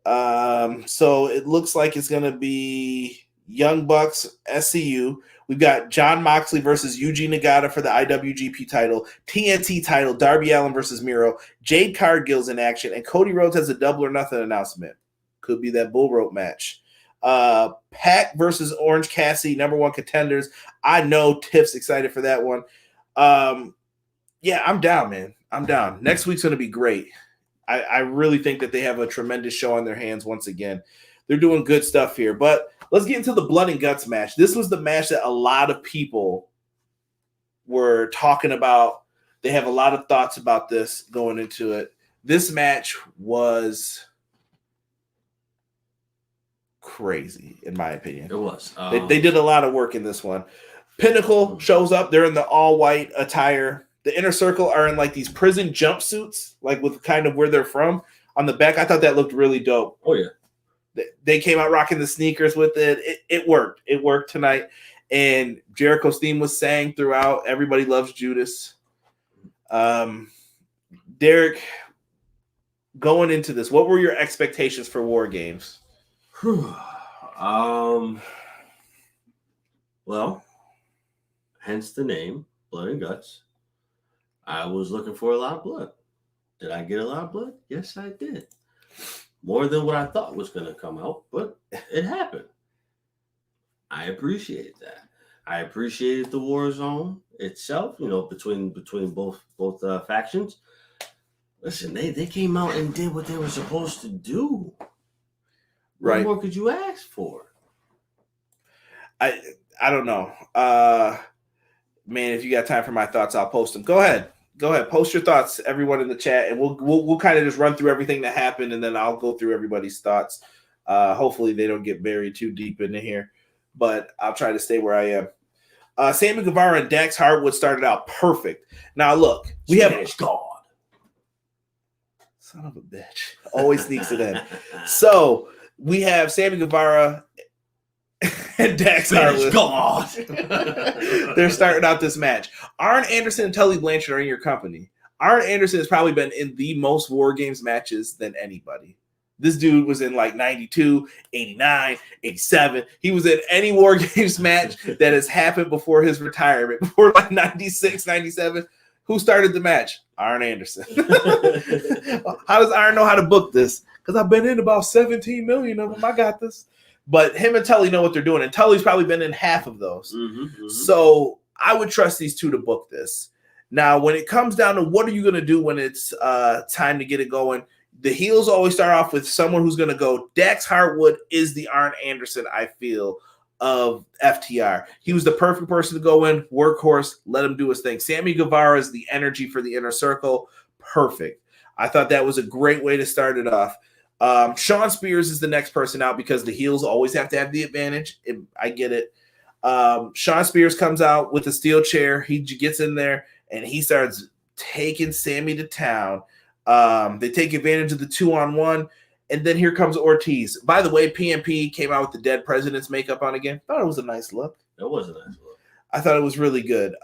So it looks like it's going to be Young Bucks, SCU. We've got John Moxley versus Yuji Nagata for the IWGP title, TNT title, Darby Allin versus Miro, Jade Cargill's in action, and Cody Rhodes has a Double or Nothing announcement. Could be that bull rope match. Pac versus Orange Cassidy, #1 contenders. I know Tiff's excited for that one. Yeah, I'm down, man. I'm down. Next week's going to be great. I really think that they have a tremendous show on their hands once again. They're doing good stuff here. But let's get into the blood and guts match. This was the match that a lot of people were talking about. They have a lot of thoughts about this going into it. This match was crazy, in my opinion. It was. They did a lot of work in this one. Pinnacle shows up. They're in the all-white attire. The Inner Circle are in like these prison jumpsuits, like with kind of where they're from on the back. I thought that looked really dope. Oh, yeah. They came out rocking the sneakers with it. It worked. It worked tonight. And Jericho's theme was sang throughout. Everybody loves Judas. Derek, going into this, what were your expectations for War Games? Well, hence the name, Blood and Guts. I was looking for a lot of blood. Did I get a lot of blood? Yes, I did. More than what I thought was going to come out, but it happened. I appreciated that. I appreciated the war zone itself, between both factions. Listen, they came out and did what they were supposed to do. Right. What more could you ask for? I don't know. Man, if you got time for my thoughts, I'll post them. Go ahead. Post your thoughts, everyone in the chat, and we'll kind of just run through everything that happened, and then I'll go through everybody's thoughts. Hopefully they don't get buried too deep into here, but I'll try to stay where I am. Sammy Guevara and Dax Harwood started out perfect. Now look, we have God. Son of a bitch. Always sneaks it in. So we have Sammy Guevara and Dax Harwood. God. They're starting out this match. Arn Anderson and Tully Blanchard are in your company. Arn Anderson has probably been in the most War Games matches than anybody. This dude was in like 92, 89, 87. He was in any War Games match that has happened before his retirement, before like 96, 97. Who started the match? Arn Anderson. How does Arn know how to book this? Because I've been in about 17 million of them. I got this. But him and Tully know what they're doing. And Tully's probably been in half of those. So I would trust these two to book this. Now, when it comes down to what are you going to do when it's time to get it going, the heels always start off with someone who's going to go. Dax Harwood is the Arn Anderson, I feel, of FTR. He was the perfect person to go in, workhorse, let him do his thing. Sammy Guevara is the energy for the Inner Circle. Perfect. I thought that was a great way to start it off. Shawn Spears is the next person out because the heels always have to have the advantage. I get it. Shawn Spears comes out with a steel chair. He gets in there and he starts taking Sammy to town. They take advantage of the 2-on-1. And then here comes Ortiz. By the way, PMP came out with the Dead President's makeup on again. Thought it was a nice look. It was a nice look. I thought it was really good.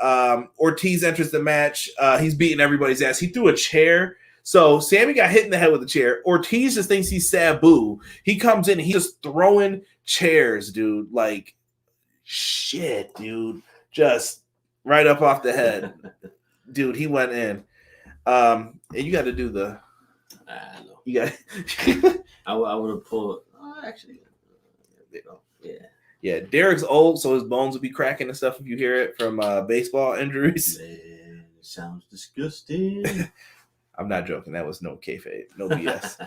Ortiz enters the match. He's beating everybody's ass. He threw a chair. So Sammy got hit in the head with a chair. Ortiz just thinks he's Sabu. He comes in. He's just throwing chairs, dude. Like, shit, dude. Just right up off the head. Dude, he went in. And you got to do the... I know. You got. I would have pulled. Actually, yeah. Derek's old, so his bones will be cracking and stuff if you hear it from baseball injuries. Man, it sounds disgusting. I'm not joking. That was no kayfabe, no BS.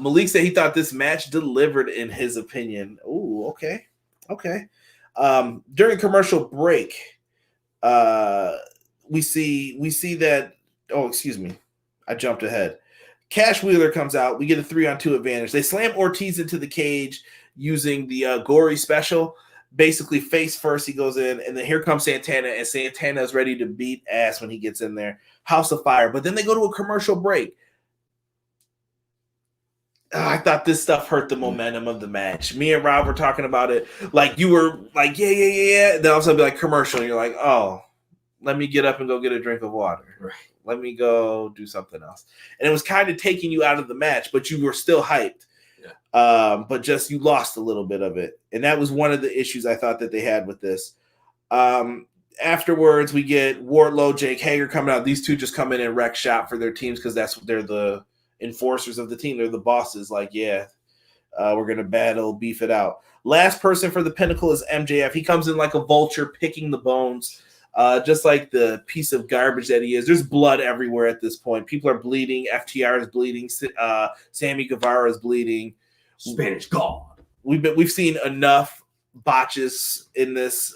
Malik said he thought this match delivered in his opinion. Oh, okay. During commercial break, we see that. Oh, excuse me, I jumped ahead. Cash Wheeler comes out. We get a 3-on-2 advantage. They slam Ortiz into the cage using the gory special. Basically, face first, he goes in, and then here comes Santana, and Santana is ready to beat ass when he gets in there. House of Fire. But then they go to a commercial break. I thought this stuff hurt the momentum of the match. Me and Rob were talking about it. Like, you were like, yeah. Then all of a sudden, be like, commercial. And you're like, oh, let me get up and go get a drink of water. Right. Let me go do something else. And it was kind of taking you out of the match, but you were still hyped. Yeah. But just you lost a little bit of it. And that was one of the issues I thought that they had with this. Afterwards, we get Wardlow, Jake Hager coming out. These two just come in and wreck shop for their teams because they're the enforcers of the team. They're the bosses. Like, yeah, we're going to battle, beef it out. Last person for the Pinnacle is MJF. He comes in like a vulture, picking the bones. Just like the piece of garbage that he is. There's blood everywhere at this point. People are bleeding. FTR is bleeding. Sammy Guevara is bleeding. Spanish God. We've seen enough botches in this.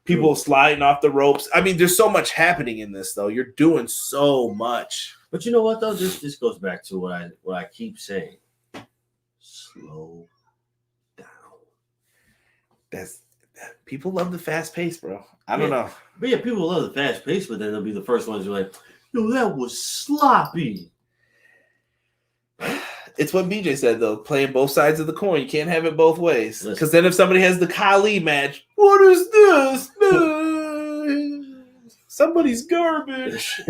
People sliding off the ropes. I mean, there's so much happening in this, though. You're doing so much. But you know what, though? This goes back to what I keep saying. Slow down. People love the fast pace, bro. I don't know. But yeah, people love the fast pace, but then they'll be the first ones who are like, yo, that was sloppy. It's what BJ said, though. Playing both sides of the coin. You can't have it both ways. Because then if somebody has the Khali match, what is this? Somebody's garbage.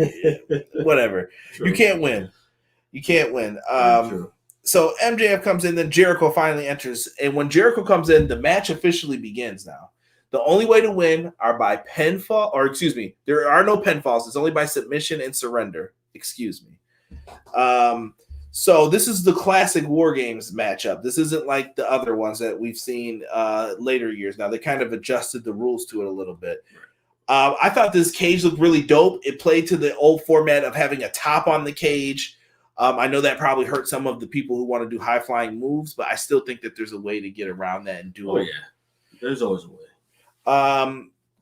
Whatever. True. You can't win. You can't win. So MJF comes in, then Jericho finally enters. And when Jericho comes in, the match officially begins now. The only way to win are by pinfall, or excuse me, there are no pinfalls. It's only by submission and surrender. Excuse me. So this is the classic War Games matchup. This isn't like the other ones that we've seen later years. Now they kind of adjusted the rules to it a little bit. I thought this cage looked really dope. It played to the old format of having a top on the cage. I know that probably hurt some of the people who want to do high flying moves, but I still think that there's a way to get around that and do it. Yeah, there's always a way.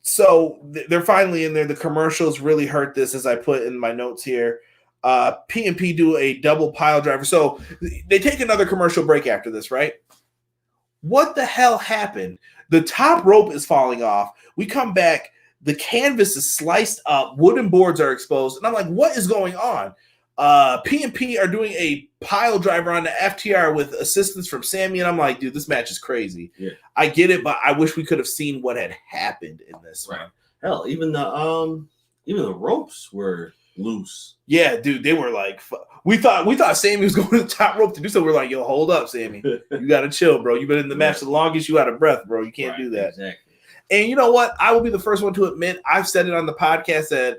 So they're finally in there. The commercials really hurt this, as I put in my notes here. P&P do a double pile driver. So they take another commercial break after this, right? What the hell happened? The top rope is falling off. We come back. The canvas is sliced up. Wooden boards are exposed. And I'm like, what is going on? P&P are doing a pile driver on the FTR with assistance from Sammy. And I'm like, dude, this match is crazy. Yeah. I get it, but I wish we could have seen what had happened in this one. Hell, even the ropes were loose. Yeah, dude, they were like, we thought Sammy was going to the top rope to do so. We're like, yo, hold up, Sammy. You got to chill, bro. You've been in the match the longest. You out of breath, bro. You can't do that. Exactly. And you know what? I will be the first one to admit, I've said it on the podcast that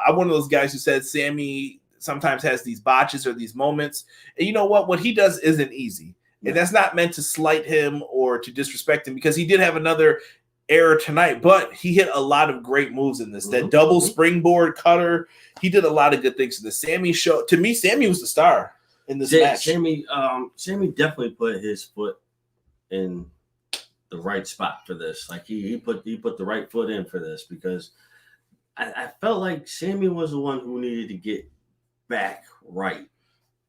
I'm one of those guys who said Sammy sometimes has these botches or these moments. And you know what? What he does isn't easy. And that's not meant to slight him or to disrespect him, because he did have another error tonight, but he hit a lot of great moves in this. That double springboard cutter, he did a lot of good things in the Sammy show. To me, Sammy was the star in this match. Sammy definitely put his foot in the right spot for this. Like he put the right foot in for this, because I felt like Sammy was the one who needed to get back right.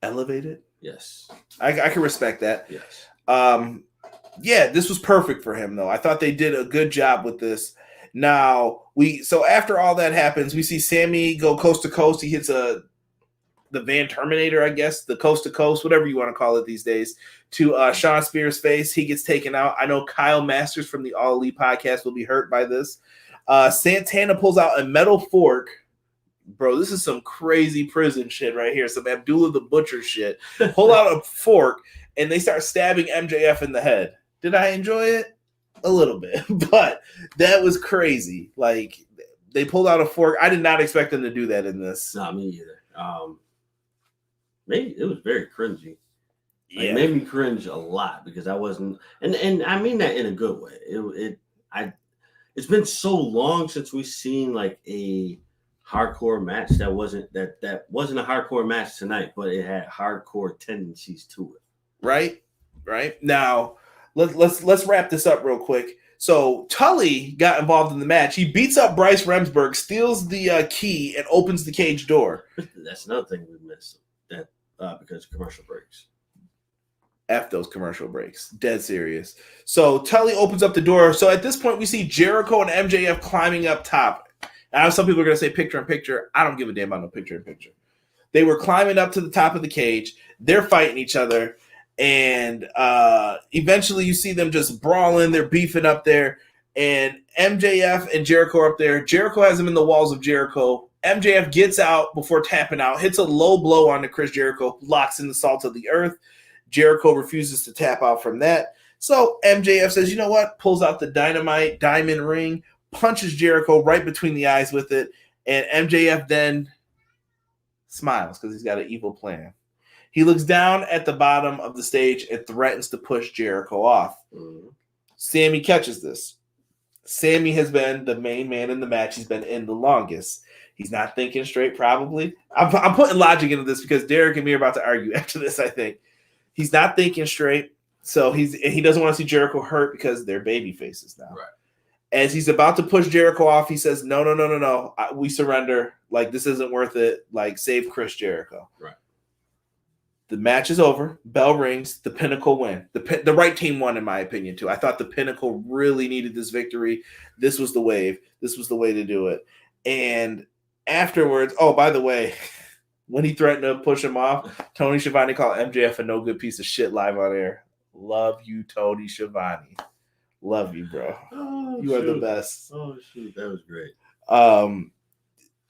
Elevated? Yes. I can respect that. Yes. Yeah, this was perfect for him, though. I thought they did a good job with this. Now, so after all that happens, we see Sammy go coast to coast. He hits the Van Terminator, I guess, the coast to coast, whatever you want to call it these days, to Sean Spears' face. He gets taken out. I know Kyle Masters from the All Elite podcast will be hurt by this. Santana pulls out a metal fork. Bro, this is some crazy prison shit right here. Some Abdullah the Butcher shit. Pull out a fork, and they start stabbing MJF in the head. Did I enjoy it? A little bit, but that was crazy. Like, they pulled out a fork. I did not expect them to do that in this. Not me either. Maybe it was very cringy. Like, Yeah, it made me cringe a lot, because I wasn't, and I mean that in a good way. It's been so long since we've seen like a hardcore match that wasn't a hardcore match tonight, but it had hardcore tendencies to it. Right. Now, let's wrap this up real quick. So Tully got involved in the match. He beats up Bryce Remsburg, steals the key, and opens the cage door. That's another thing we missed, that because of commercial breaks. F those commercial breaks. Dead serious. So Tully opens up the door. So at this point, we see Jericho and MJF climbing up top. Now, some people are going to say picture in picture. I don't give a damn about no picture in picture. They were climbing up to the top of the cage. They're fighting each other. And eventually you see them just brawling. They're beefing up there. And MJF and Jericho are up there. Jericho has him in the walls of Jericho. MJF gets out before tapping out, hits a low blow onto Chris Jericho, locks in the salt of the earth. Jericho refuses to tap out from that. So MJF says, you know what? Pulls out the Dynamite diamond ring, punches Jericho right between the eyes with it. And MJF then smiles because he's got an evil plan. He looks down at the bottom of the stage and threatens to push Jericho off. Sammy catches this. Sammy has been the main man in the match. He's been in the longest. He's not thinking straight, probably. I'm putting logic into this because Derek and me are about to argue after this, I think. He's not thinking straight. So he doesn't want to see Jericho hurt because they're baby faces now. Right. As he's about to push Jericho off, he says, no. We surrender. Like, this isn't worth it. Like, save Chris Jericho. Right. The match is over. Bell rings. The Pinnacle win. The right team won, in my opinion, too. I thought the Pinnacle really needed this victory. This was the wave. This was the way to do it. And afterwards, oh, by the way, when he threatened to push him off, Tony Schiavone called MJF a no good piece of shit live on air. Love you, Tony Schiavone. Love you, bro. Oh, you are the best. Oh, shoot. That was great.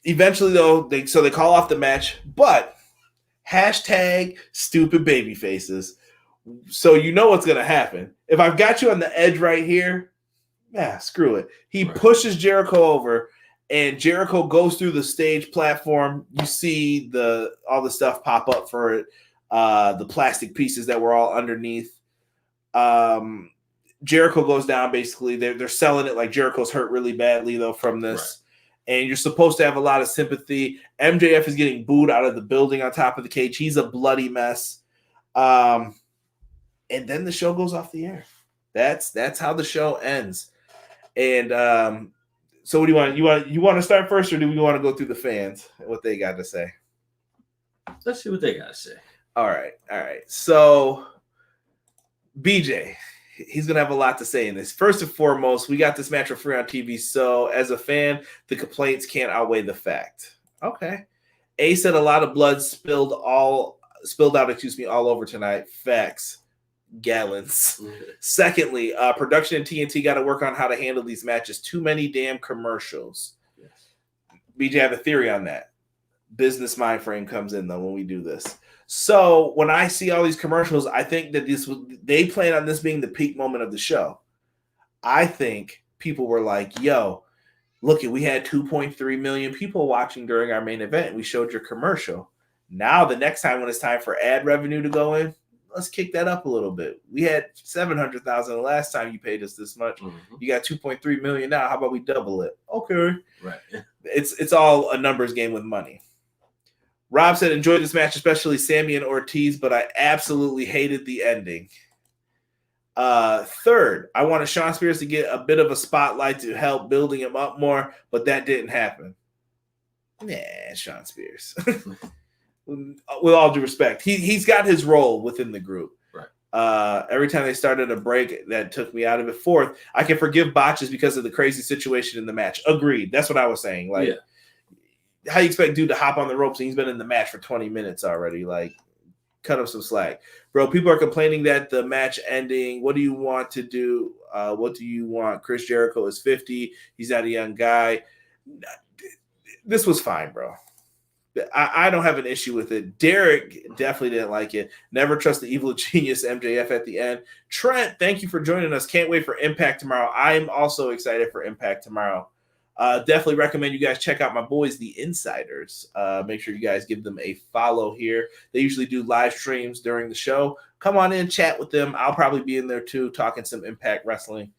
Eventually, though, they call off the match, but hashtag stupid baby faces. So you know what's going to happen. If I've got you on the edge right here, screw it. He pushes Jericho over, and Jericho goes through the stage platform. You see all the stuff pop up for it, the plastic pieces that were all underneath. Jericho goes down, basically. They're selling it like Jericho's hurt really badly, though, from this. And you're supposed to have a lot of sympathy. MJF is getting booed out of the building on top of the cage. He's a bloody mess. And then the show goes off the air. That's how the show ends. And so what do you want? You want to start first, or do we want to go through the fans and what they got to say? Let's see what they got to say. All right. So BJ, he's going to have a lot to say in this. First and foremost, we got this match for free on TV. So as a fan, the complaints can't outweigh the fact. Okay. A said a lot of blood spilled out, all over tonight. Facts. Gallons. Mm-hmm. Secondly, production and TNT got to work on how to handle these matches. Too many damn commercials. Yes. BJ, I have a theory on that. Business mind frame comes in, though, when we do this. So when I see all these commercials, I think that they plan on this being the peak moment of the show. I think people were like, yo, look, we had 2.3 million people watching during our main event. We showed your commercial. Now the next time when it's time for ad revenue to go in, let's kick that up a little bit. We had 700,000 the last time you paid us this much. Mm-hmm. You got 2.3 million now. How about we double it? Okay. Right. It's all a numbers game with money. Rob said, enjoyed this match, especially Sammy and Ortiz, but I absolutely hated the ending. Third, I wanted Shawn Spears to get a bit of a spotlight to help building him up more, but that didn't happen. Shawn Spears. With all due respect, he's got his role within the group. Right. Every time they started a break, that took me out of it. Fourth, I can forgive botches because of the crazy situation in the match. Agreed. That's what I was saying. Like, how you expect dude to hop on the ropes and he's been in the match for 20 minutes already? Like, cut him some slack. Bro, people are complaining that the match ending. What do you want to do? What do you want? Chris Jericho is 50. He's not a young guy. This was fine, bro. I don't have an issue with it. Derek definitely didn't like it. Never trust the evil genius MJF at the end. Trent, thank you for joining us. Can't wait for Impact tomorrow. I'm also excited for Impact tomorrow. Definitely recommend you guys check out my boys, the Insiders. Make sure you guys give them a follow here. They usually do live streams during the show. Come on in, chat with them. I'll probably be in there too, talking some Impact Wrestling.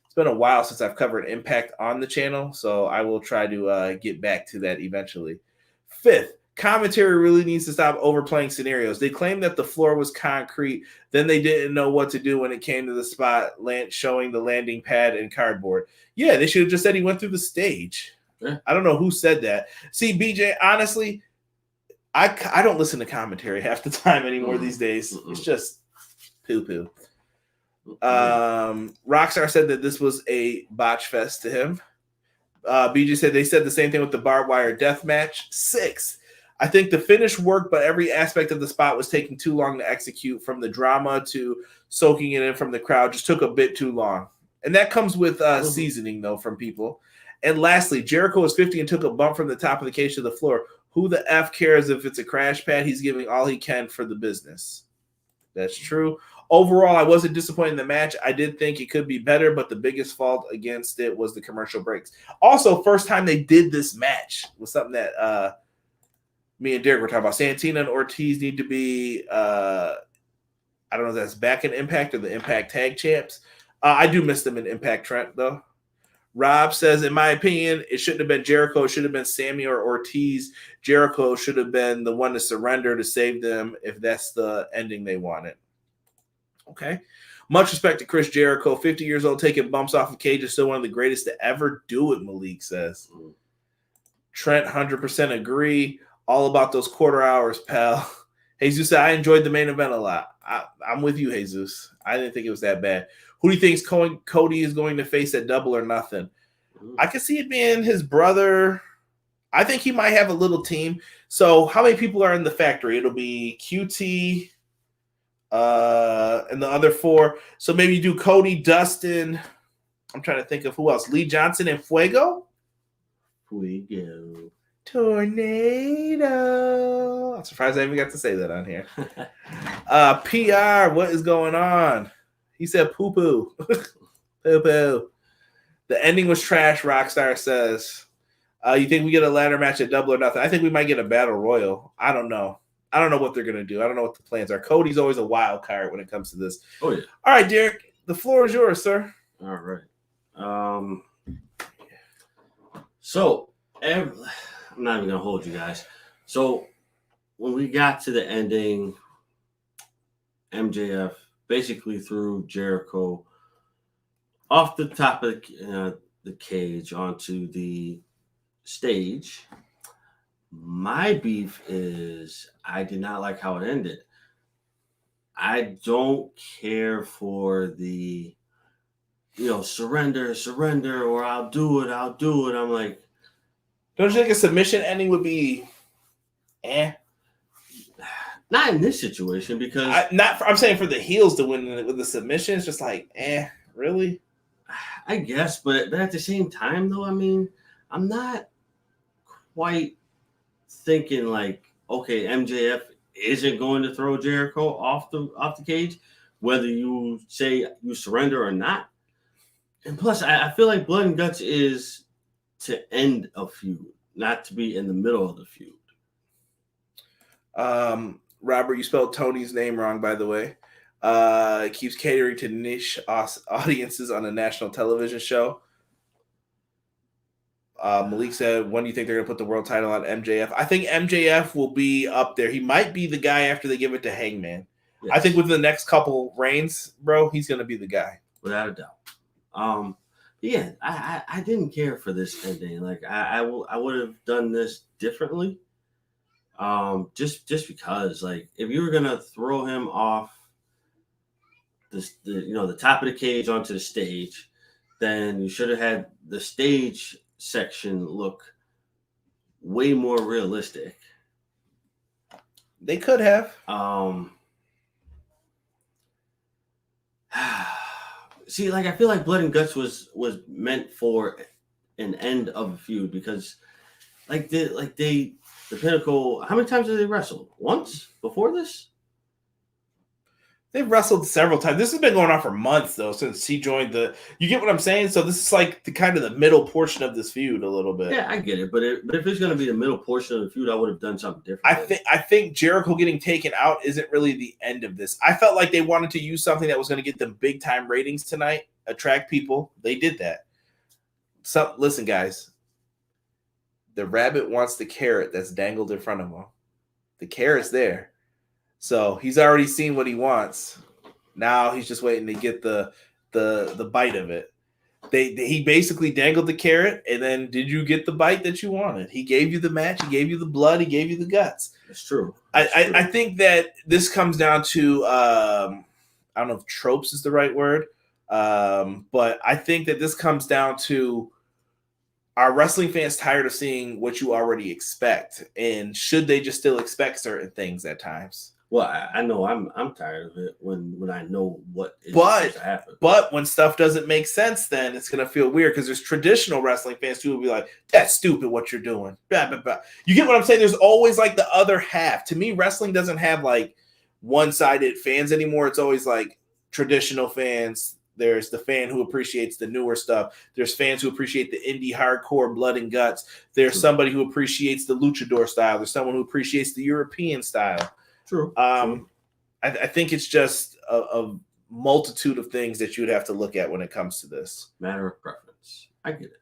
It's been a while since I've covered Impact on the channel, so I will try to get back to that eventually. Fifth, commentary really needs to stop overplaying scenarios. They claimed that the floor was concrete. Then they didn't know what to do when it came to the spot, showing the landing pad and cardboard. Yeah, they should have just said he went through the stage. Yeah. I don't know who said that. See, BJ, honestly, I don't listen to commentary half the time anymore these days. It's just poo-poo. Rockstar said that this was a botch fest to him. BJ said they said the same thing with the barbed wire death match. 6. I think the finish worked, but every aspect of the spot was taking too long to execute. From the drama to soaking it in from the crowd, just took a bit too long. And that comes with seasoning, though, from people. And lastly, Jericho was 50 and took a bump from the top of the cage to the floor. Who the F cares if it's a crash pad? He's giving all he can for the business. That's true. Overall, I wasn't disappointed in the match. I did think it could be better, but the biggest fault against it was the commercial breaks. Also, first time they did this match was something that me and Derek were talking about. Santina and Ortiz need to be, I don't know if that's back in Impact or the Impact Tag Champs. I do miss them in Impact, Trent, though. Rob says, in my opinion, it shouldn't have been Jericho. It should have been Sammy or Ortiz. Jericho should have been the one to surrender to save them if that's the ending they wanted. Okay. Much respect to Chris Jericho. 50 years old, taking bumps off of cage is still one of the greatest to ever do it, Malik says. Trent, 100% agree. All about those quarter hours, pal. Jesus said, I enjoyed the main event a lot. I'm with you, Jesus. I didn't think it was that bad. Who do you think Cody is going to face at Double or Nothing? I could see it being his brother. I think he might have a little team. So how many people are in the factory? It'll be QT and the other 4. So maybe you do Cody, Dustin. I'm trying to think of who else. Lee Johnson and Fuego? Fuego. Tornado. I'm surprised I even got to say that on here. PR, what is going on? He said poo-poo. Poo-poo. The ending was trash, Rockstar says. You think we get a ladder match at Double or Nothing? I think we might get a Battle Royal. I don't know. I don't know what they're going to do. I don't know what the plans are. Cody's always a wild card when it comes to this. Oh, yeah. All right, Derek. The floor is yours, sir. All right. So, I'm not even going to hold you guys. So, when we got to the ending, MJF basically threw Jericho off the top of the cage onto the stage. My beef is I did not like how it ended. I don't care for the surrender, or I'll do it. I'm like, don't you think a submission ending would be not in this situation because I'm saying for the heels to win with the submission. It's just like, really? I guess, but at the same time, though, I mean, I'm not quite thinking like, okay, MJF isn't going to throw Jericho off the cage, whether you say you surrender or not. And plus, I feel like Blood and Guts is to end a feud, not to be in the middle of the feud. Robert, you spelled Tony's name wrong, by the way. It keeps catering to niche audiences on a national television show. Malik said, when do you think they're going to put the world title on MJF? I think MJF will be up there. He might be the guy after they give it to Hangman. Yes. I think within the next couple reigns, bro, he's going to be the guy. Without a doubt. Yeah, I didn't care for this ending. Like I would have done this differently. Just because, like, if you were gonna throw him off the top of the cage onto the stage, then you should have had the stage section look way more realistic. They could have. See, like, I feel like Blood and Guts was meant for an end of a feud because, the Pinnacle. How many times did they wrestle? Once before this? They've wrestled several times. This has been going on for months, though, since he joined the. You get what I'm saying? So this is like the kind of the middle portion of this feud, a little bit. Yeah, I get it. But if it's going to be the middle portion of the feud, I would have done something different. I think Jericho getting taken out isn't really the end of this. I felt like they wanted to use something that was going to get them big time ratings tonight, attract people. They did that. So listen, guys. The rabbit wants the carrot that's dangled in front of him. The carrot's there. So he's already seen what he wants. Now he's just waiting to get the bite of it. He basically dangled the carrot, and then did you get the bite that you wanted? He gave you the match. He gave you the blood. He gave you the guts. That's true. I think that this comes down to I don't know if tropes is the right word, but I think that this comes down to, are wrestling fans tired of seeing what you already expect, and should they just still expect certain things at times? Well, I know I'm tired of it when I know what is supposed to happen. But when stuff doesn't make sense, then it's going to feel weird because there's traditional wrestling fans who will be like, that's stupid what you're doing. Blah, blah, blah. You get what I'm saying? There's always like the other half. To me, wrestling doesn't have like one-sided fans anymore. It's always like traditional fans. There's the fan who appreciates the newer stuff. There's fans who appreciate the indie hardcore blood and guts. There's somebody who appreciates the luchador style. There's someone who appreciates the European style. True. I think it's just a multitude of things that you would have to look at when it comes to this. Matter of preference. I get it.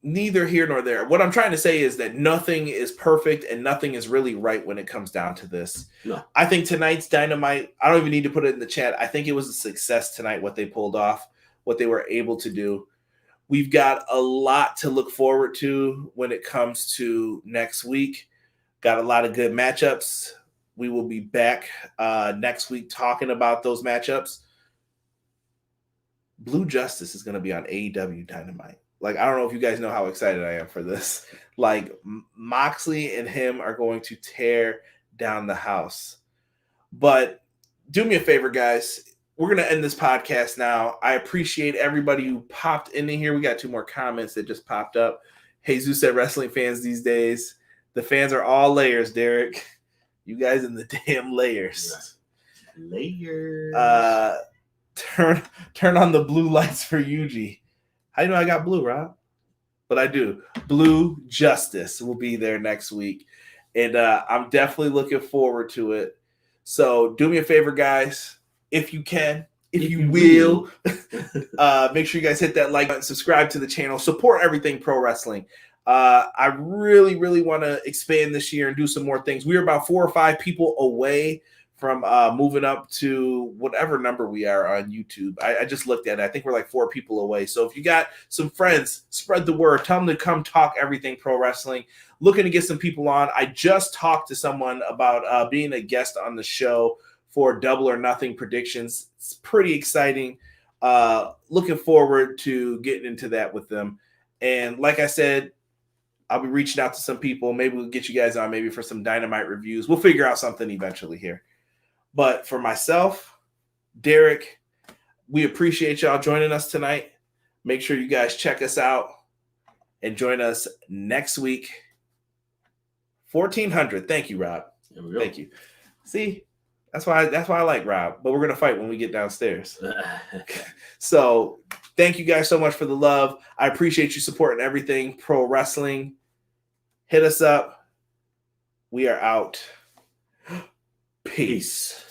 Neither here nor there. What I'm trying to say is that nothing is perfect and nothing is really right when it comes down to this. No. I think tonight's Dynamite, I don't even need to put it in the chat. I think it was a success tonight, what they pulled off, what they were able to do. We've got a lot to look forward to when it comes to next week. Got a lot of good matchups. We will be back next week talking about those matchups. Blue Justice is going to be on AEW Dynamite. Like, I don't know if you guys know how excited I am for this. Like, Moxley and him are going to tear down the house. But do me a favor, guys. We're going to end this podcast now. I appreciate everybody who popped into here. We got 2 more comments that just popped up. Jesus said wrestling fans these days. The fans are all layers, Derek. You guys in the damn layers. Layers. Turn on the blue lights for Yuji. How do you know I got blue, Rob? But I do. Blue Justice will be there next week. And I'm definitely looking forward to it. So do me a favor, guys. If you can, if you will, make sure you guys hit that like button, subscribe to the channel, support everything pro wrestling. I really, really want to expand this year and do some more things. We're about 4 or 5 people away from moving up to whatever number we are on YouTube. I just looked at it. I think we're like 4 people away. So if you got some friends, spread the word. Tell them to come talk everything pro wrestling. Looking to get some people on. I just talked to someone about being a guest on the show for Double or Nothing predictions. It's pretty exciting. Looking forward to getting into that with them. And like I said, I'll be reaching out to some people. Maybe we'll get you guys on maybe for some Dynamite reviews. We'll figure out something eventually here. But for myself, Derek, we appreciate y'all joining us tonight. Make sure you guys check us out and join us next week. 1400. Thank you, Rob. There we go. Thank you. See, that's why I like Rob. But we're gonna fight when we get downstairs. So thank you guys so much for the love. I appreciate you supporting everything pro wrestling. Hit us up. We are out. Peace.